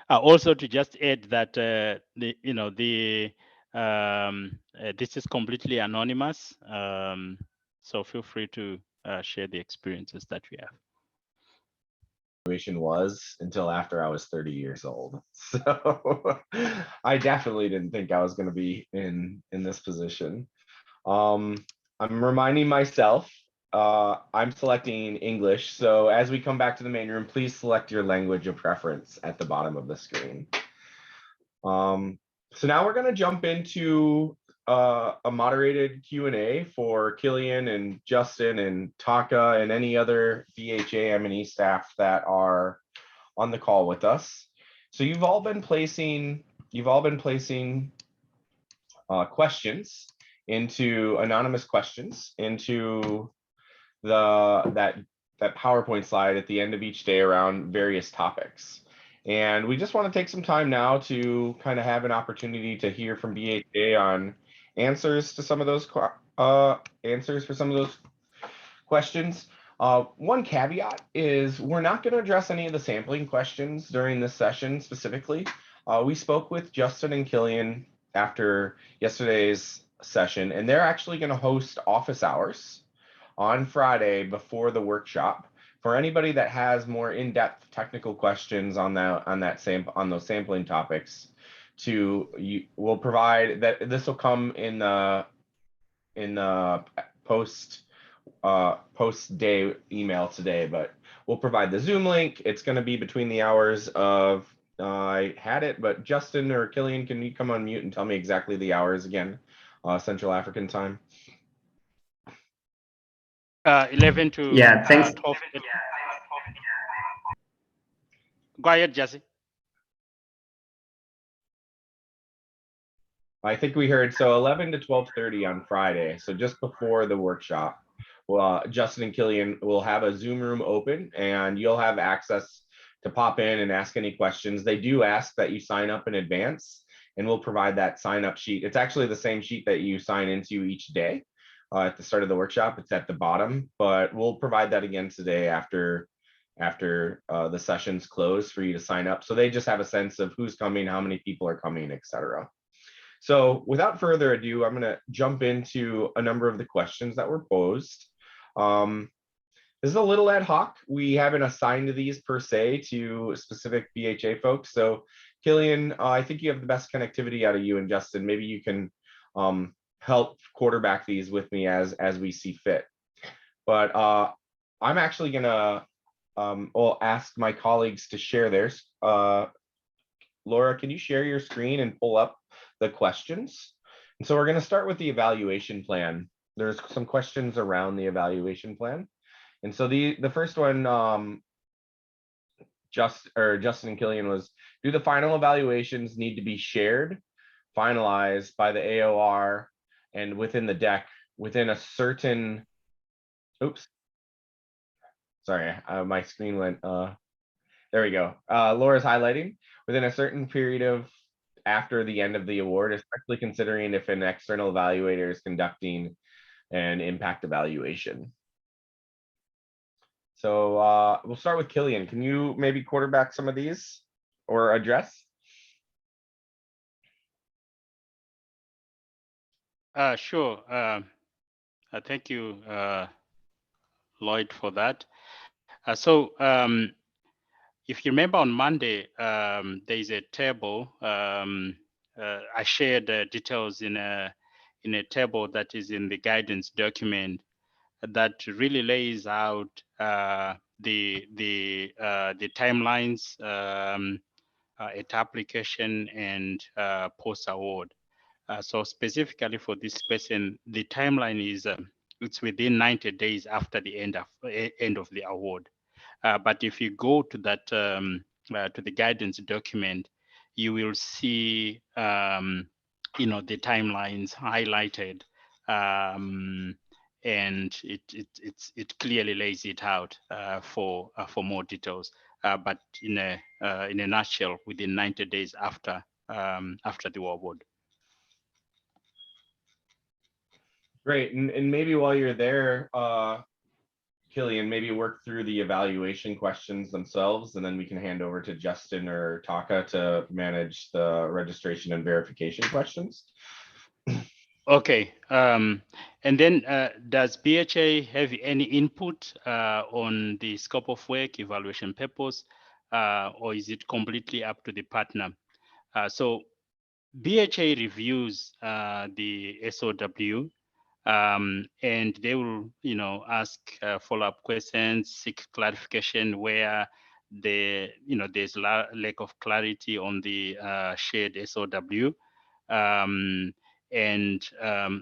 Also, to just add that this is completely anonymous, so feel free to share the experiences that we have. Was until after I was 30 years old, so I definitely didn't think I was going to be in this position. I'm reminding myself I'm selecting English, so as we come back to the main room, please select your language of preference at the bottom of the screen. So now we're going to jump into a moderated Q&A for Killian and Justin and Taka and any other VHA M&E staff that are on the call with us. So you've all been placing questions into anonymous questions into that PowerPoint slide at the end of each day around various topics. And we just want to take some time now to kind of have an opportunity to hear from VHA on answers to some of those questions. One caveat is we're not going to address any of the sampling questions during this session specifically. we spoke with Justin and Killian after yesterday's session, and they're actually going to host office hours on Friday before the workshop for anybody that has more in-depth technical questions on those sampling topics. We'll provide that. This will come in the post day email today, but we'll provide the Zoom link. It's going to be between the hours of I had it, but Justin or Killian, can you come on mute and tell me exactly the hours again? Central African time. 11 to 12. Go ahead, Jesse. I think we heard so 11 to 12:30 on Friday, so just before the workshop. Well, Justin and Killian will have a Zoom room open, and you'll have access to pop in and ask any questions. They do ask that you sign up in advance, and we'll provide that sign up sheet. It's actually the same sheet that you sign into each day at the start of the workshop. It's at the bottom, but we'll provide that again today after the sessions close for you to sign up. So they just have a sense of who's coming, how many people are coming, etc. So without further ado, I'm going to jump into a number of the questions that were posed. This is a little ad hoc. We haven't assigned these per se to specific BHA folks. So Killian, I think you have the best connectivity out of you and Justin. Maybe you can help quarterback these with me as we see fit. But I'm actually going to ask my colleagues to share theirs. Laura, can you share your screen and pull up the questions? And so we're going to start with the evaluation plan. There's some questions around the evaluation plan. And so the first one, Justin and Killian, was, do the final evaluations need to be shared, finalized by the AOR and within the deck within a certain, oops, sorry, my screen went, there we go. Laura's highlighting within a certain period of after the end of the award, especially considering if an external evaluator is conducting an impact evaluation. So we'll start with Killian. Can you maybe quarterback some of these or address? Sure. Thank you, Lloyd, for that. If you remember on Monday, there is a table. I shared details in a table that is in the guidance document that really lays out the timelines at application and post award. So specifically for this question, the timeline is it's within 90 days after the end of the award. But if you go to that to the guidance document, you will see the timelines highlighted, and it clearly lays it out for more details. But in a nutshell, within 90 days after the award. Great, and maybe while you're there, Killian, maybe work through the evaluation questions themselves, and then we can hand over to Justin or Taka to manage the registration and verification questions. Okay, and then does BHA have any input on the scope of work, evaluation purpose, or is it completely up to the partner? So BHA reviews the SOW, and they will, ask follow-up questions, seek clarification where there's lack of clarity on the shared SOW, and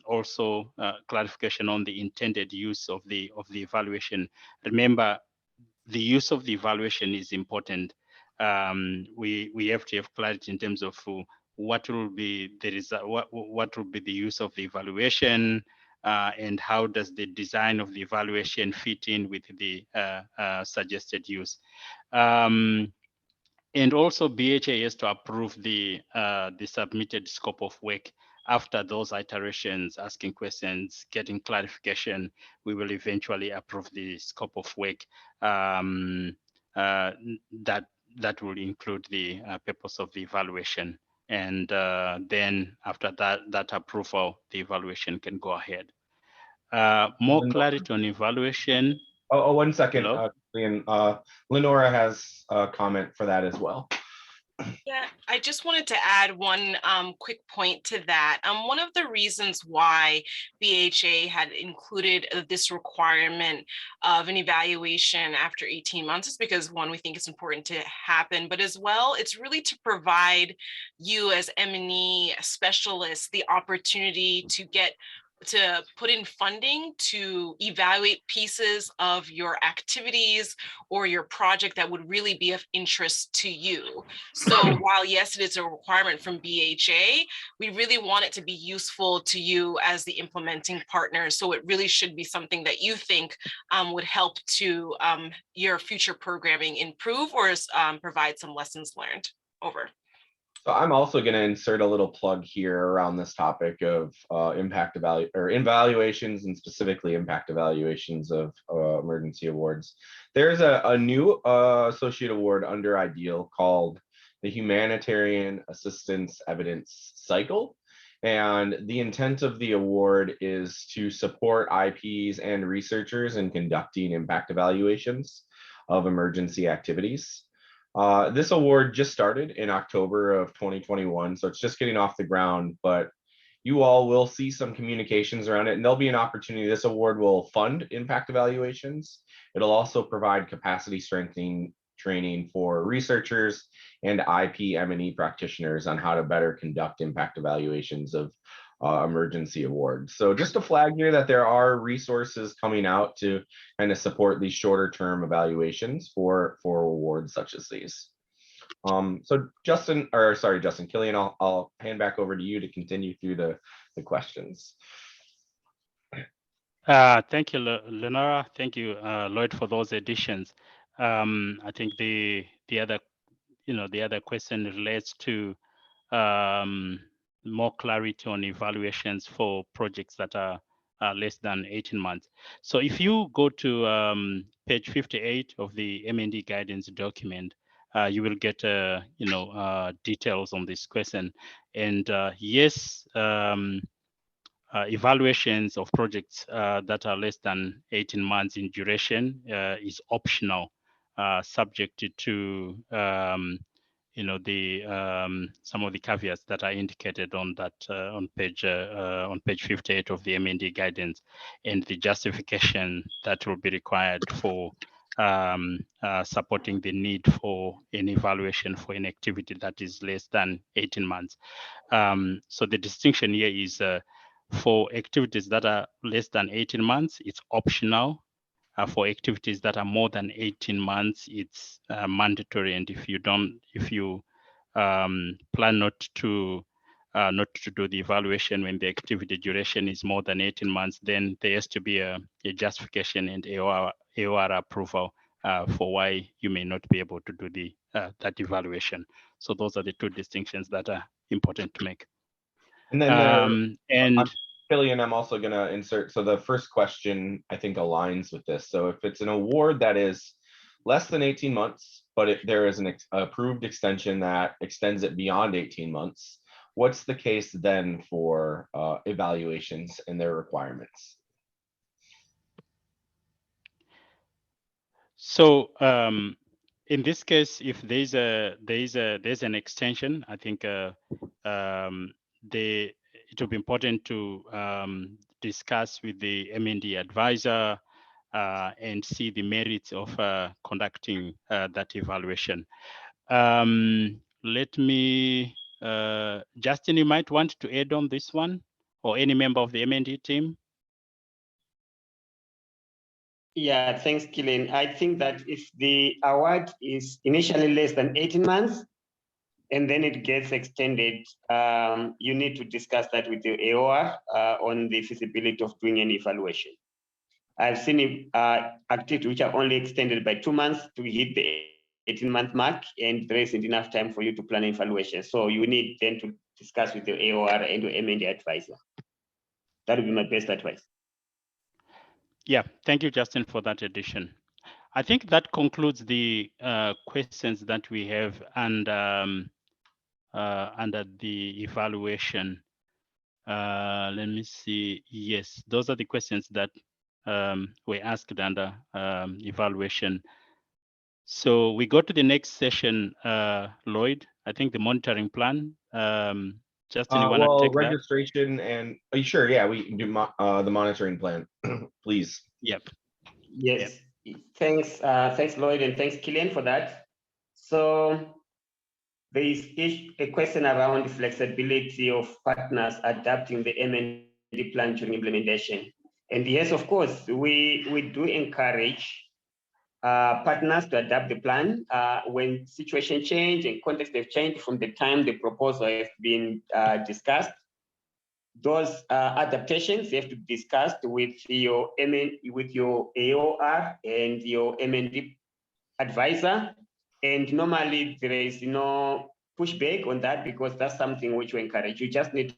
also clarification on the intended use of the evaluation. Remember, the use of the evaluation is important. We have to have clarity in terms of what will be the result, what will be the use of the evaluation, and how does the design of the evaluation fit in with the suggested use. And also BHA has to approve the submitted scope of work. After those iterations, asking questions, getting clarification, we will eventually approve the scope of work that that will include the purpose of the evaluation. And then after that approval, the evaluation can go ahead. More clarity on evaluation. Oh, 1 second. Hello? Lenora has a comment for that as well. Yeah, I just wanted to add one quick point to that. One of the reasons why BHA had included this requirement of an evaluation after 18 months is because, one, we think it's important to happen, but as well, it's really to provide you as M&E specialists the opportunity to put in funding to evaluate pieces of your activities or your project that would really be of interest to you. So while yes, it is a requirement from BHA, we really want it to be useful to you as the implementing partner. So it really should be something that you think would help to your future programming improve or provide some lessons learned. Over. So I'm also going to insert a little plug here around this topic of evaluations, and specifically impact evaluations of emergency awards. There's a new associate award under IDEAL called the Humanitarian Assistance Evidence Cycle. And the intent of the award is to support IPs and researchers in conducting impact evaluations of emergency activities. This award just started in October of 2021, so it's just getting off the ground, but you all will see some communications around it, and there'll be an opportunity. This award will fund impact evaluations. It'll also provide capacity strengthening training for researchers and IP M&E practitioners on how to better conduct impact evaluations of emergency awards. So just to flag here that there are resources coming out to kind of support these shorter term evaluations for awards such as these. So Killian, I'll hand back over to you to continue through the questions. Thank you, Lenora. Thank you, Lloyd, for those additions. I think the other question relates to more clarity on evaluations for projects that are less than 18 months. So if you go to page 58 of the M&E guidance document, you will get details on this question. And yes, evaluations of projects that are less than 18 months in duration is optional, subject to some of the caveats that are indicated on that on page 58 of the M&E guidance, and the justification that will be required for supporting the need for an evaluation for an activity that is less than 18 months. So the distinction here is for activities that are less than 18 months, it's optional. For activities that are more than 18 months, it's mandatory. And if you plan not to do the evaluation when the activity duration is more than 18 months, then there has to be a justification and AOR approval for why you may not be able to do that evaluation. So those are the two distinctions that are important to make. And then Killian, I'm also going to insert, so the first question I think aligns with this. So if it's an award that is less than 18 months, but there is an approved extension that extends it beyond 18 months, what's the case then for evaluations and their requirements? So in this case, if there's an extension, I think it will be important to discuss with the M&E advisor and see the merits of conducting that evaluation. Let me, Justin, you might want to add on this one, or any member of the M&E team. Yeah, thanks, Killian. I think that if the award is initially less than 18 months, and then it gets extended, you need to discuss that with the AOR on the feasibility of doing an evaluation. I've seen activities which are only extended by 2 months to hit the 18-month mark, and there isn't enough time for you to plan an evaluation. So you need then to discuss with the AOR and your M&E advisor. That would be my best advice. Yeah, thank you, Justin, for that addition. I think that concludes the questions that we have under the evaluation. Let me see. Yes, those are the questions that were asked under evaluation. So we go to the next session, Lloyd. I think the monitoring plan. Justin, you want to Well, take that? registration and sure, yeah, we can do the monitoring plan, please. Yep. Yes. Thanks, thanks Lloyd, and thanks Killian for that. So there is a question around the flexibility of partners adapting the M&D plan during implementation. And yes, of course, we do encourage partners to adapt the plan when situation change and context have changed from the time the proposal has been discussed. Those adaptations have to be discussed with your AOR and your M&D advisor. And normally there is no pushback on that because that's something which we encourage. You just need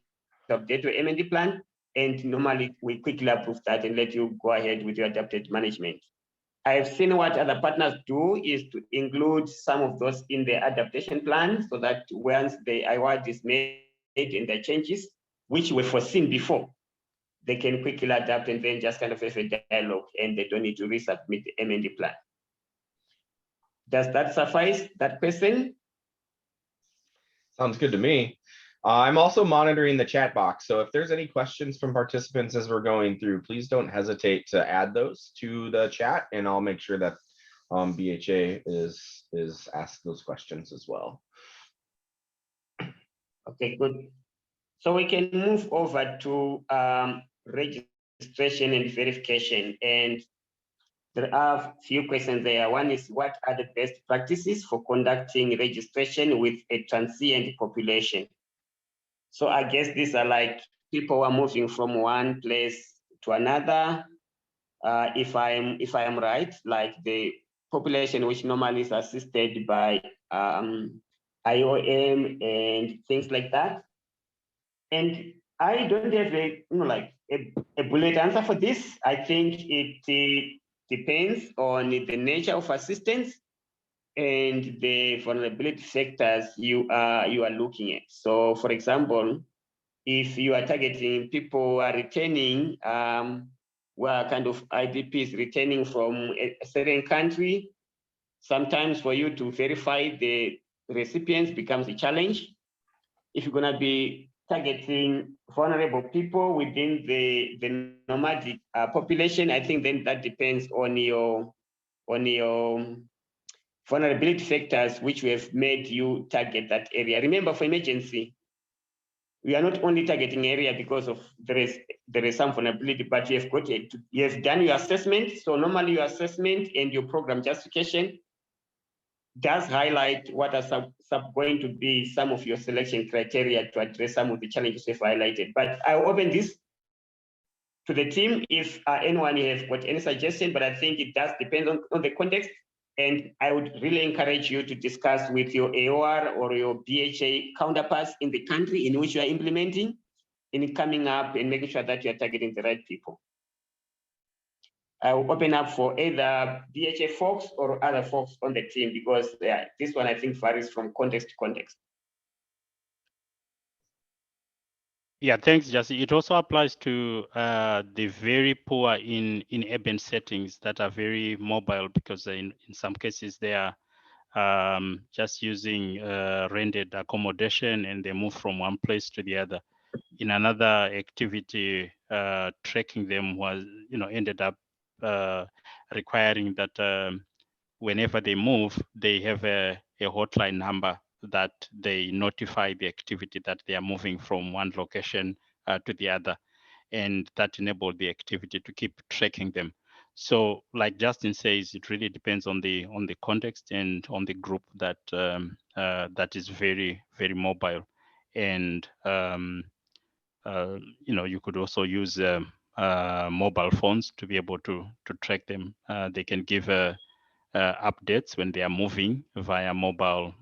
to update your M&D plan, and normally we quickly approve that and let you go ahead with your adapted management. I've seen what other partners do is to include some of those in their adaptation plan so that once the award is made and the changes, which were foreseen before, they can quickly adapt and then just kind of have a dialogue and they don't need to resubmit the M&D plan. Does that suffice, that question? Sounds good to me. I'm also monitoring the chat box. So if there's any questions from participants as we're going through, please don't hesitate to add those to the chat and I'll make sure that BHA is asked those questions as well. Okay, good. So we can move over to registration and verification. And there are a few questions there. One is, what are the best practices for conducting registration with a transient population? So I guess these are like people who are moving from one place to another. If I am right, like the population which normally is assisted by IOM and things like that. And I don't have a bullet answer for this. I think it depends on the nature of assistance and the vulnerability factors you are looking at. So, for example, if you are targeting people who are returning, where kind of IDPs returning from a certain country, sometimes for you to verify the recipients becomes a challenge. If you're going to be targeting vulnerable people within the nomadic population, I think then that depends on your vulnerability factors, which we have made you target that area. Remember, for emergency, we are not only targeting area because of there is some vulnerability, but you have done your assessment. So normally your assessment and your program justification does highlight what are going to be some of your selection criteria to address some of the challenges we've highlighted. But I'll open this to the team if anyone has got any suggestion, but I think it does depend on the context. And I would really encourage you to discuss with your AOR or your BHA counterparts in the country in which you are implementing, in coming up and making sure that you are targeting the right people. I will open up for either BHA folks or other folks on the team because this one I think varies from context to context. Yeah, thanks, Jesse. It also applies to the very poor in urban settings that are very mobile because in some cases they are just using rented accommodation and they move from one place to the other. In another activity, tracking them was, ended up requiring that whenever they move, they have a hotline number that they notify the activity that they are moving from one location to the other, and that enabled the activity to keep tracking them. So, like Justin says, it really depends on the context and on the group that that is very, very mobile, and you could also use mobile phones to be able to track them. They can give updates when they are moving via mobile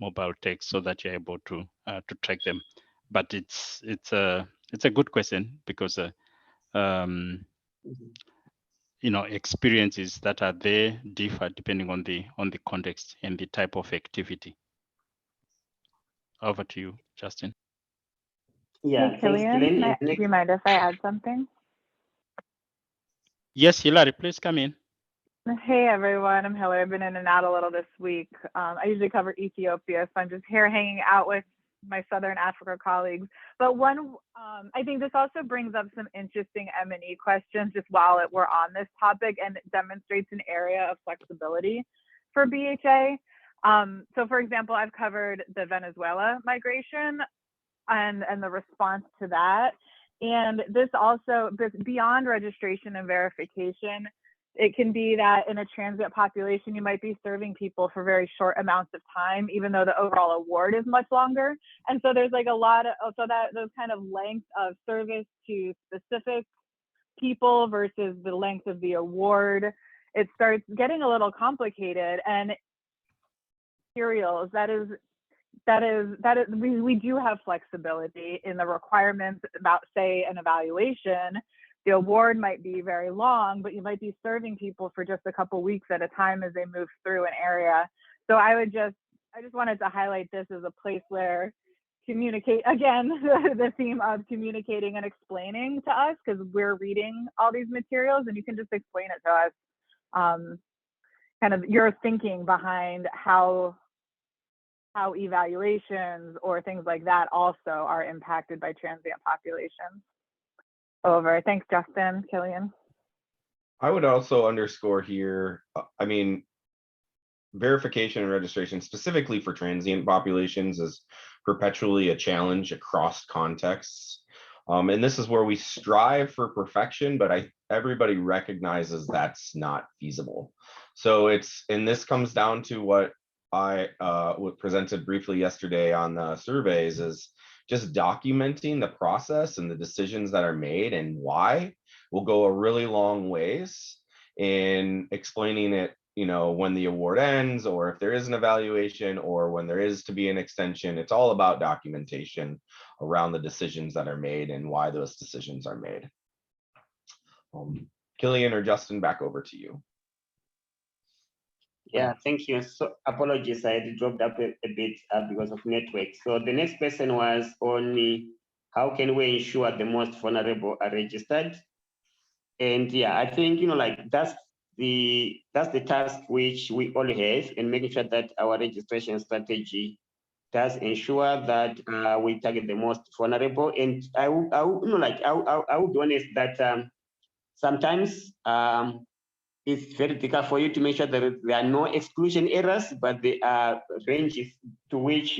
text, so that you're able to track them. But it's a good question because experiences that are there differ depending on the context and the type of activity. Over to you, Justin. Yeah, hey, Killian, do you mind if I add something? Yes, Hilary, please come in. Hey everyone, I'm Hillary. I've been in and out a little this week. I usually cover Ethiopia, so I'm just here hanging out with my Southern Africa colleagues. But I think this also brings up some interesting M&E questions just while we're on this topic, and it demonstrates an area of flexibility for BHA. So for example, I've covered the Venezuela migration and the response to that. And this also, beyond registration and verification, it can be that in a transient population, you might be serving people for very short amounts of time, even though the overall award is much longer. And so there's like a lot of, those kind of length of service to specific people versus the length of the award, it starts getting a little complicated. And materials, we do have flexibility in the requirements about, say, an evaluation. The award might be very long, but you might be serving people for just a couple weeks at a time as they move through an area. So I just wanted to highlight this as a place where communicate, again, the theme of communicating and explaining to us, because we're reading all these materials and you can just explain it to us, kind of your thinking behind how evaluations or things like that also are impacted by transient populations. Over. Thanks, Justin. Killian. I would also underscore here, I mean, verification and registration specifically for transient populations is perpetually a challenge across contexts. And this is where we strive for perfection, but everybody recognizes that's not feasible. So and this comes down to what I presented briefly yesterday on the surveys, is just documenting the process and the decisions that are made and why will go a really long ways in explaining it, when the award ends, or if there is an evaluation, or when there is to be an extension. It's all about documentation around the decisions that are made and why those decisions are made. Killian or Justin, back over to you. Yeah, thank you. So apologies, I had dropped up a bit because of network. So the next question was on how can we ensure the most vulnerable are registered? And yeah, I think, that's the task which we all have, and making sure that our registration strategy does ensure that we target the most vulnerable. And I would be honest that sometimes it's very difficult for you to make sure that there are no exclusion errors, but there are ranges to which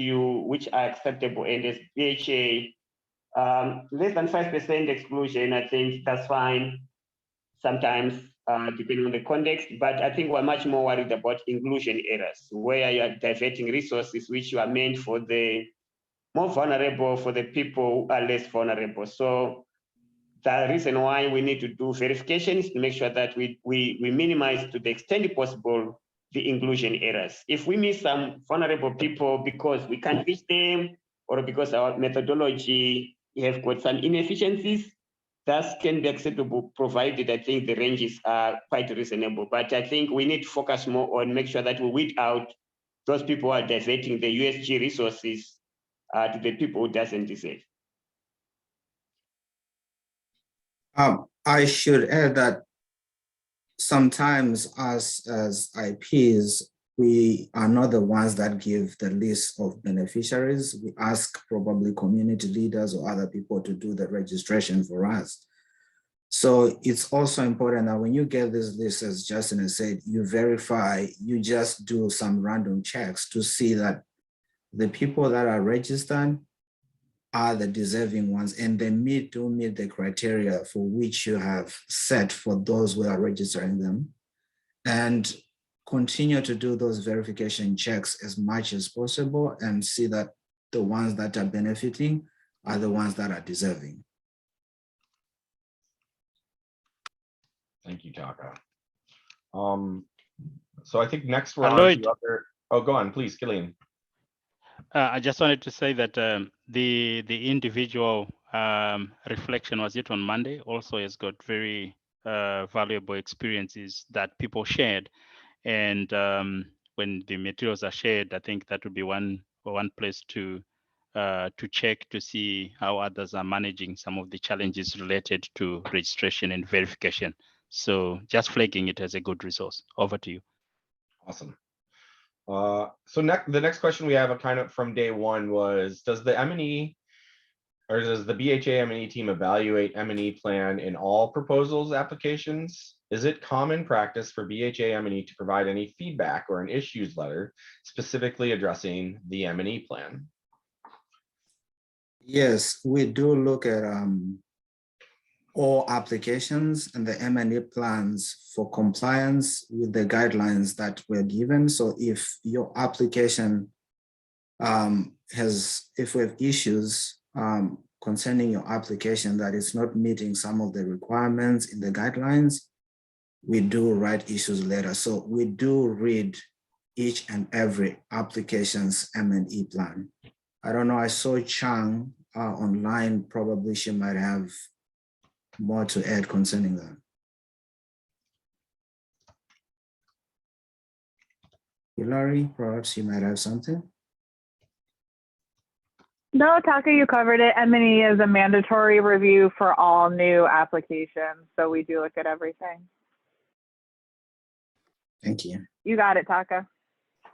are acceptable. And as BHA, less than 5% exclusion, I think that's fine. Sometimes, depending on the context, but I think we're much more worried about inclusion errors, where you are diverting resources which you are meant for the more vulnerable, for the people who are less vulnerable. So the reason why we need to do verifications to make sure that we minimize to the extent possible the inclusion errors. If we miss some vulnerable people because we can't reach them, or because our methodology have got some inefficiencies, that can be acceptable, provided I think the ranges are quite reasonable. But I think we need to focus more on make sure that we weed out those people who are diverting the USG resources to the people who doesn't deserve. I should add that sometimes us as IPs, we are not the ones that give the list of beneficiaries. We ask probably community leaders or other people to do the registration for us. So it's also important that when you get this list, as Justin has said, you verify, you just do some random checks to see that the people that are registered are the deserving ones, and they do meet the criteria for which you have set for those who are registering them, and continue to do those verification checks as much as possible and see that the ones that are benefiting are the ones that are deserving. Thank you, Taka. So I think next we're on to other. Oh, go on, please, Killian. I just wanted to say that the individual reflection, was it on Monday, also has got very valuable experiences that people shared. And when the materials are shared, I think that would be one place to check to see how others are managing some of the challenges related to registration and verification. So just flagging it as a good resource. Over to you. Awesome. So the next question we have kind of from day one was, does the M&E or does the BHA M&E team evaluate M&E plan in all proposals applications? Is it common practice for BHA M&E to provide any feedback or an issues letter specifically addressing the M&E plan? Yes, we do look at all applications and the M&E plans for compliance with the guidelines that were given. So if your application if we have issues concerning your application that is not meeting some of the requirements in the guidelines, we do write issues letter. So we do read each and every application's M&E plan. I don't know, I saw Chang online, probably she might have more to add concerning that. Hilary, perhaps you might have something. No, Taka, you covered it. M&E is a mandatory review for all new applications. So we do look at everything. Thank you. You got it, Taka.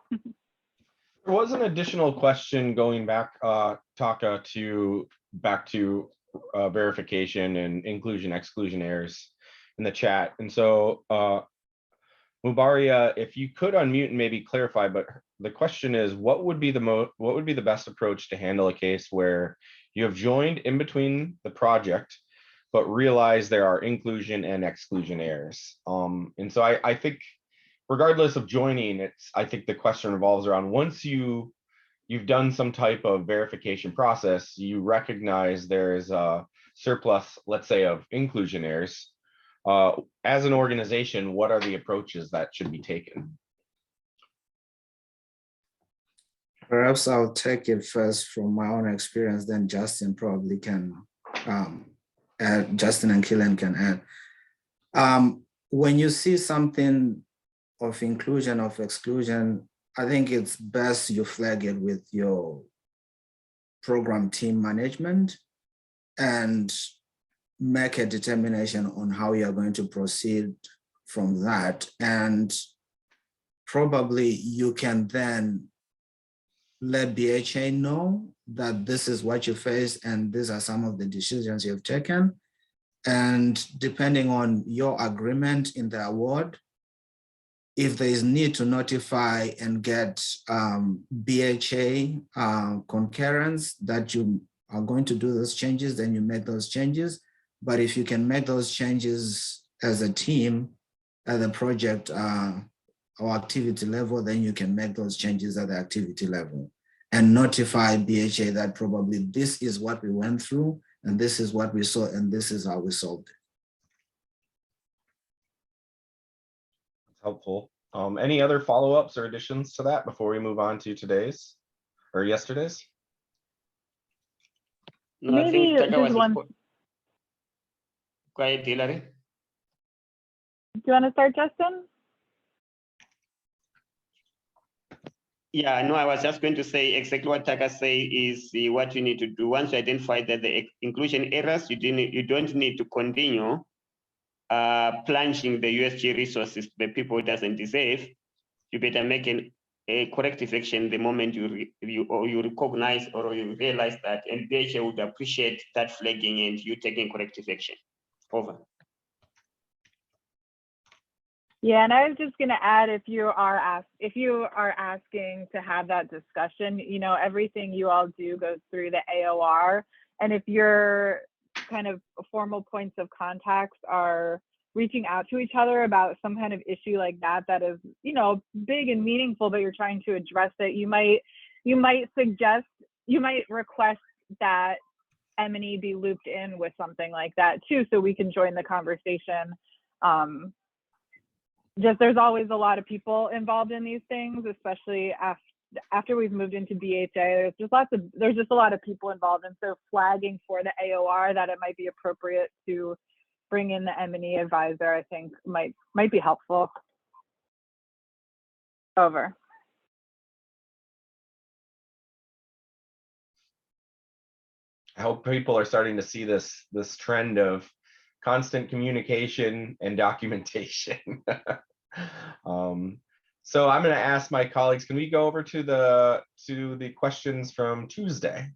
There was an additional question going back, Taka, back to verification and inclusion exclusion errors in the chat. And so Mubaria, if you could unmute and maybe clarify, but the question is, what would be the best approach to handle a case where you have joined in between the project, but realize there are inclusion and exclusion errors? And so I think regardless of joining, I think the question revolves around once you've done some type of verification process, you recognize there is a surplus, let's say, of inclusion errors. As an organization, what are the approaches that should be taken? Perhaps I'll take it first from my own experience, then Justin probably can add, Justin and Killian can add. When you see something of inclusion, of exclusion, I think it's best you flag it with your program team management and make a determination on how you're going to proceed from that. And probably you can then let BHA know that this is what you face and these are some of the decisions you've taken. And depending on your agreement in the award, if there is need to notify and get BHA concurrence that you are going to do those changes, then you make those changes. But if you can make those changes as a team at the project or activity level, then you can make those changes at the activity level and notify BHA that probably this is what we went through and this is what we saw and this is how we solved it. Helpful. Any other follow-ups or additions to that before we move on to today's or yesterday's? No, Maybe I think just one. Go ahead, Hilary. Do you want to start, Justin? Yeah, no, I was just going to say exactly what Taka say is what you need to do. Once you identify that the inclusion errors, you don't need to continue plunging the USG resources to the people it doesn't deserve. You better make a corrective action the moment you recognize or you realize that, and BHA would appreciate that flagging and you taking corrective action. Over. Yeah, and I was just going to add, if you are asking to have that discussion, you know, everything you all do goes through the AOR, and if your kind of formal points of contacts are reaching out to each other about some kind of issue like that is, you know, big and meaningful, but you're trying to address it, you might request that M&E be looped in with something like that too, so we can join the conversation. Just there's always a lot of people involved in these things, especially after we've moved into BHA. There's just a lot of people involved, and so flagging for the AOR that it might be appropriate to bring in the M&E advisor, I think might be helpful. Over. I hope people are starting to see this trend of constant communication and documentation. So I'm going to ask my colleagues, can we go over to the questions from Tuesday?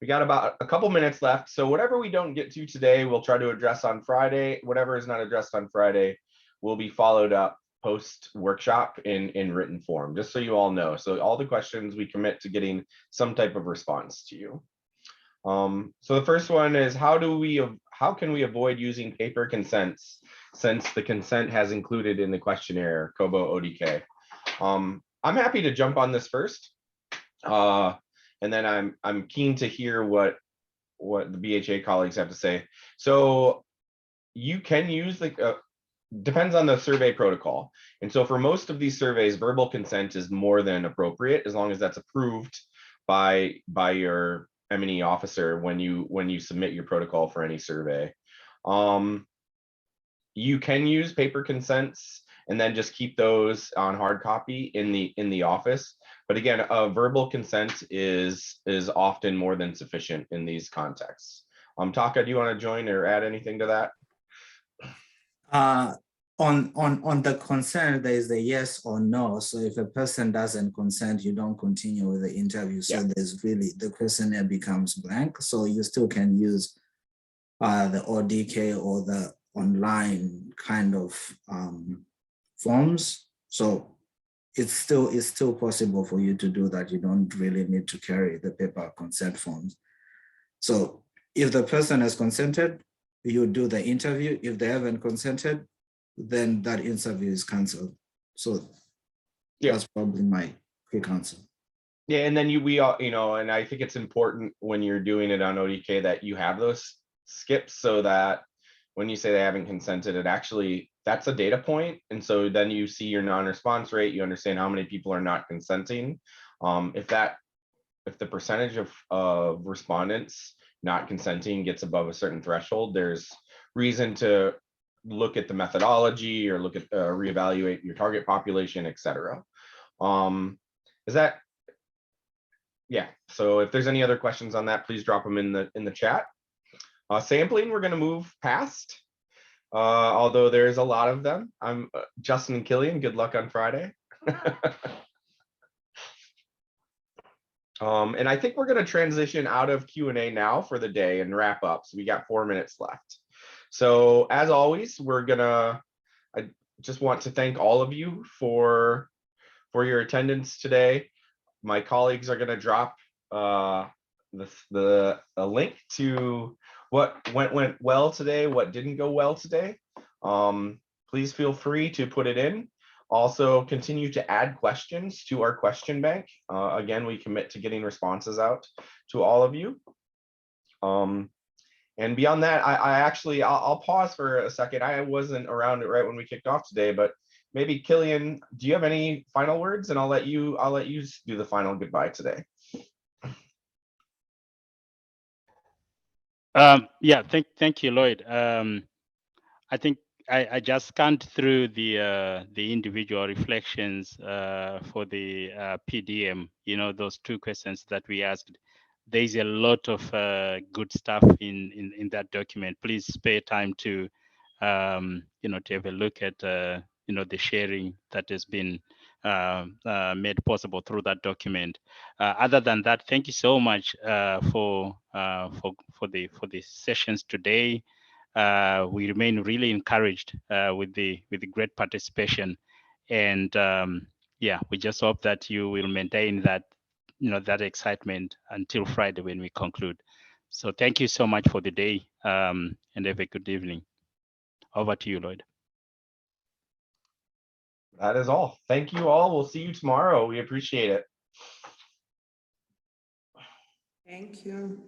We got about a couple minutes left. So whatever we don't get to today, we'll try to address on Friday. Whatever is not addressed on Friday will be followed up post workshop in written form, just so you all know. So all the questions, we commit to getting some type of response to you. So the first one is, how can we avoid using paper consents since the consent has included in the questionnaire COBO ODK? I'm happy to jump on this first, and then I'm keen to hear what the BHA colleagues have to say. So you can use depends on the survey protocol, and so for most of these surveys, verbal consent is more than appropriate as long as that's approved by your M&E officer when you submit your protocol for any survey. You can use paper consents and then just keep those on hard copy in the office. But again, a verbal consent is often more than sufficient in these contexts. Taka, do you want to join or add anything to that? On the consent, there is a yes or no. So if a person doesn't consent, you don't continue with the interview. So there's really, the questionnaire becomes blank. So you still can use the ODK or the online kind of forms. So it's still possible for you to do that. You don't really need to carry the paper consent forms. So if the person has consented, you do the interview. If they haven't consented, then that interview is canceled. So that's probably my quick answer. Yeah, and then we all, and I think it's important when you're doing it on ODK that you have those skips so that when you say they haven't consented, that's a data point. And so then you see your non-response rate, you understand how many people are not consenting. If the percentage of respondents not consenting gets above a certain threshold, there's reason to look at the methodology or look at reevaluate your target population, etc. So if there's any other questions on that, please drop them in the chat. Sampling, we're going to move past, although there's a lot of them. I'm Justin and Killian, good luck on Friday. And I think we're going to transition out of Q&A now for the day and wrap up. So we got 4 minutes left. So as always, I just want to thank all of you for your attendance today. My colleagues are going to drop a link to what went well today, what didn't go well today. Please feel free to put it in. Also, continue to add questions to our question bank. Again, we commit to getting responses out to all of you. And beyond that, I'll pause for a second. I wasn't around right when we kicked off today, but maybe Killian, do you have any final words? And I'll let you do the final goodbye today. Yeah, thank you, Lloyd. I think I just scanned through the individual reflections for the PDM. Those 2 questions that we asked. There's a lot of good stuff in that document. Please spare time to to have a look at the sharing that has been made possible through that document. Other than that, thank you so much for the sessions today. We remain really encouraged with the great participation, and we just hope that you will maintain that that excitement until Friday when we conclude. So thank you so much for the day, and have a good evening. Over to you, Lloyd. That is all. Thank you all. We'll see you tomorrow. We appreciate it. Thank you.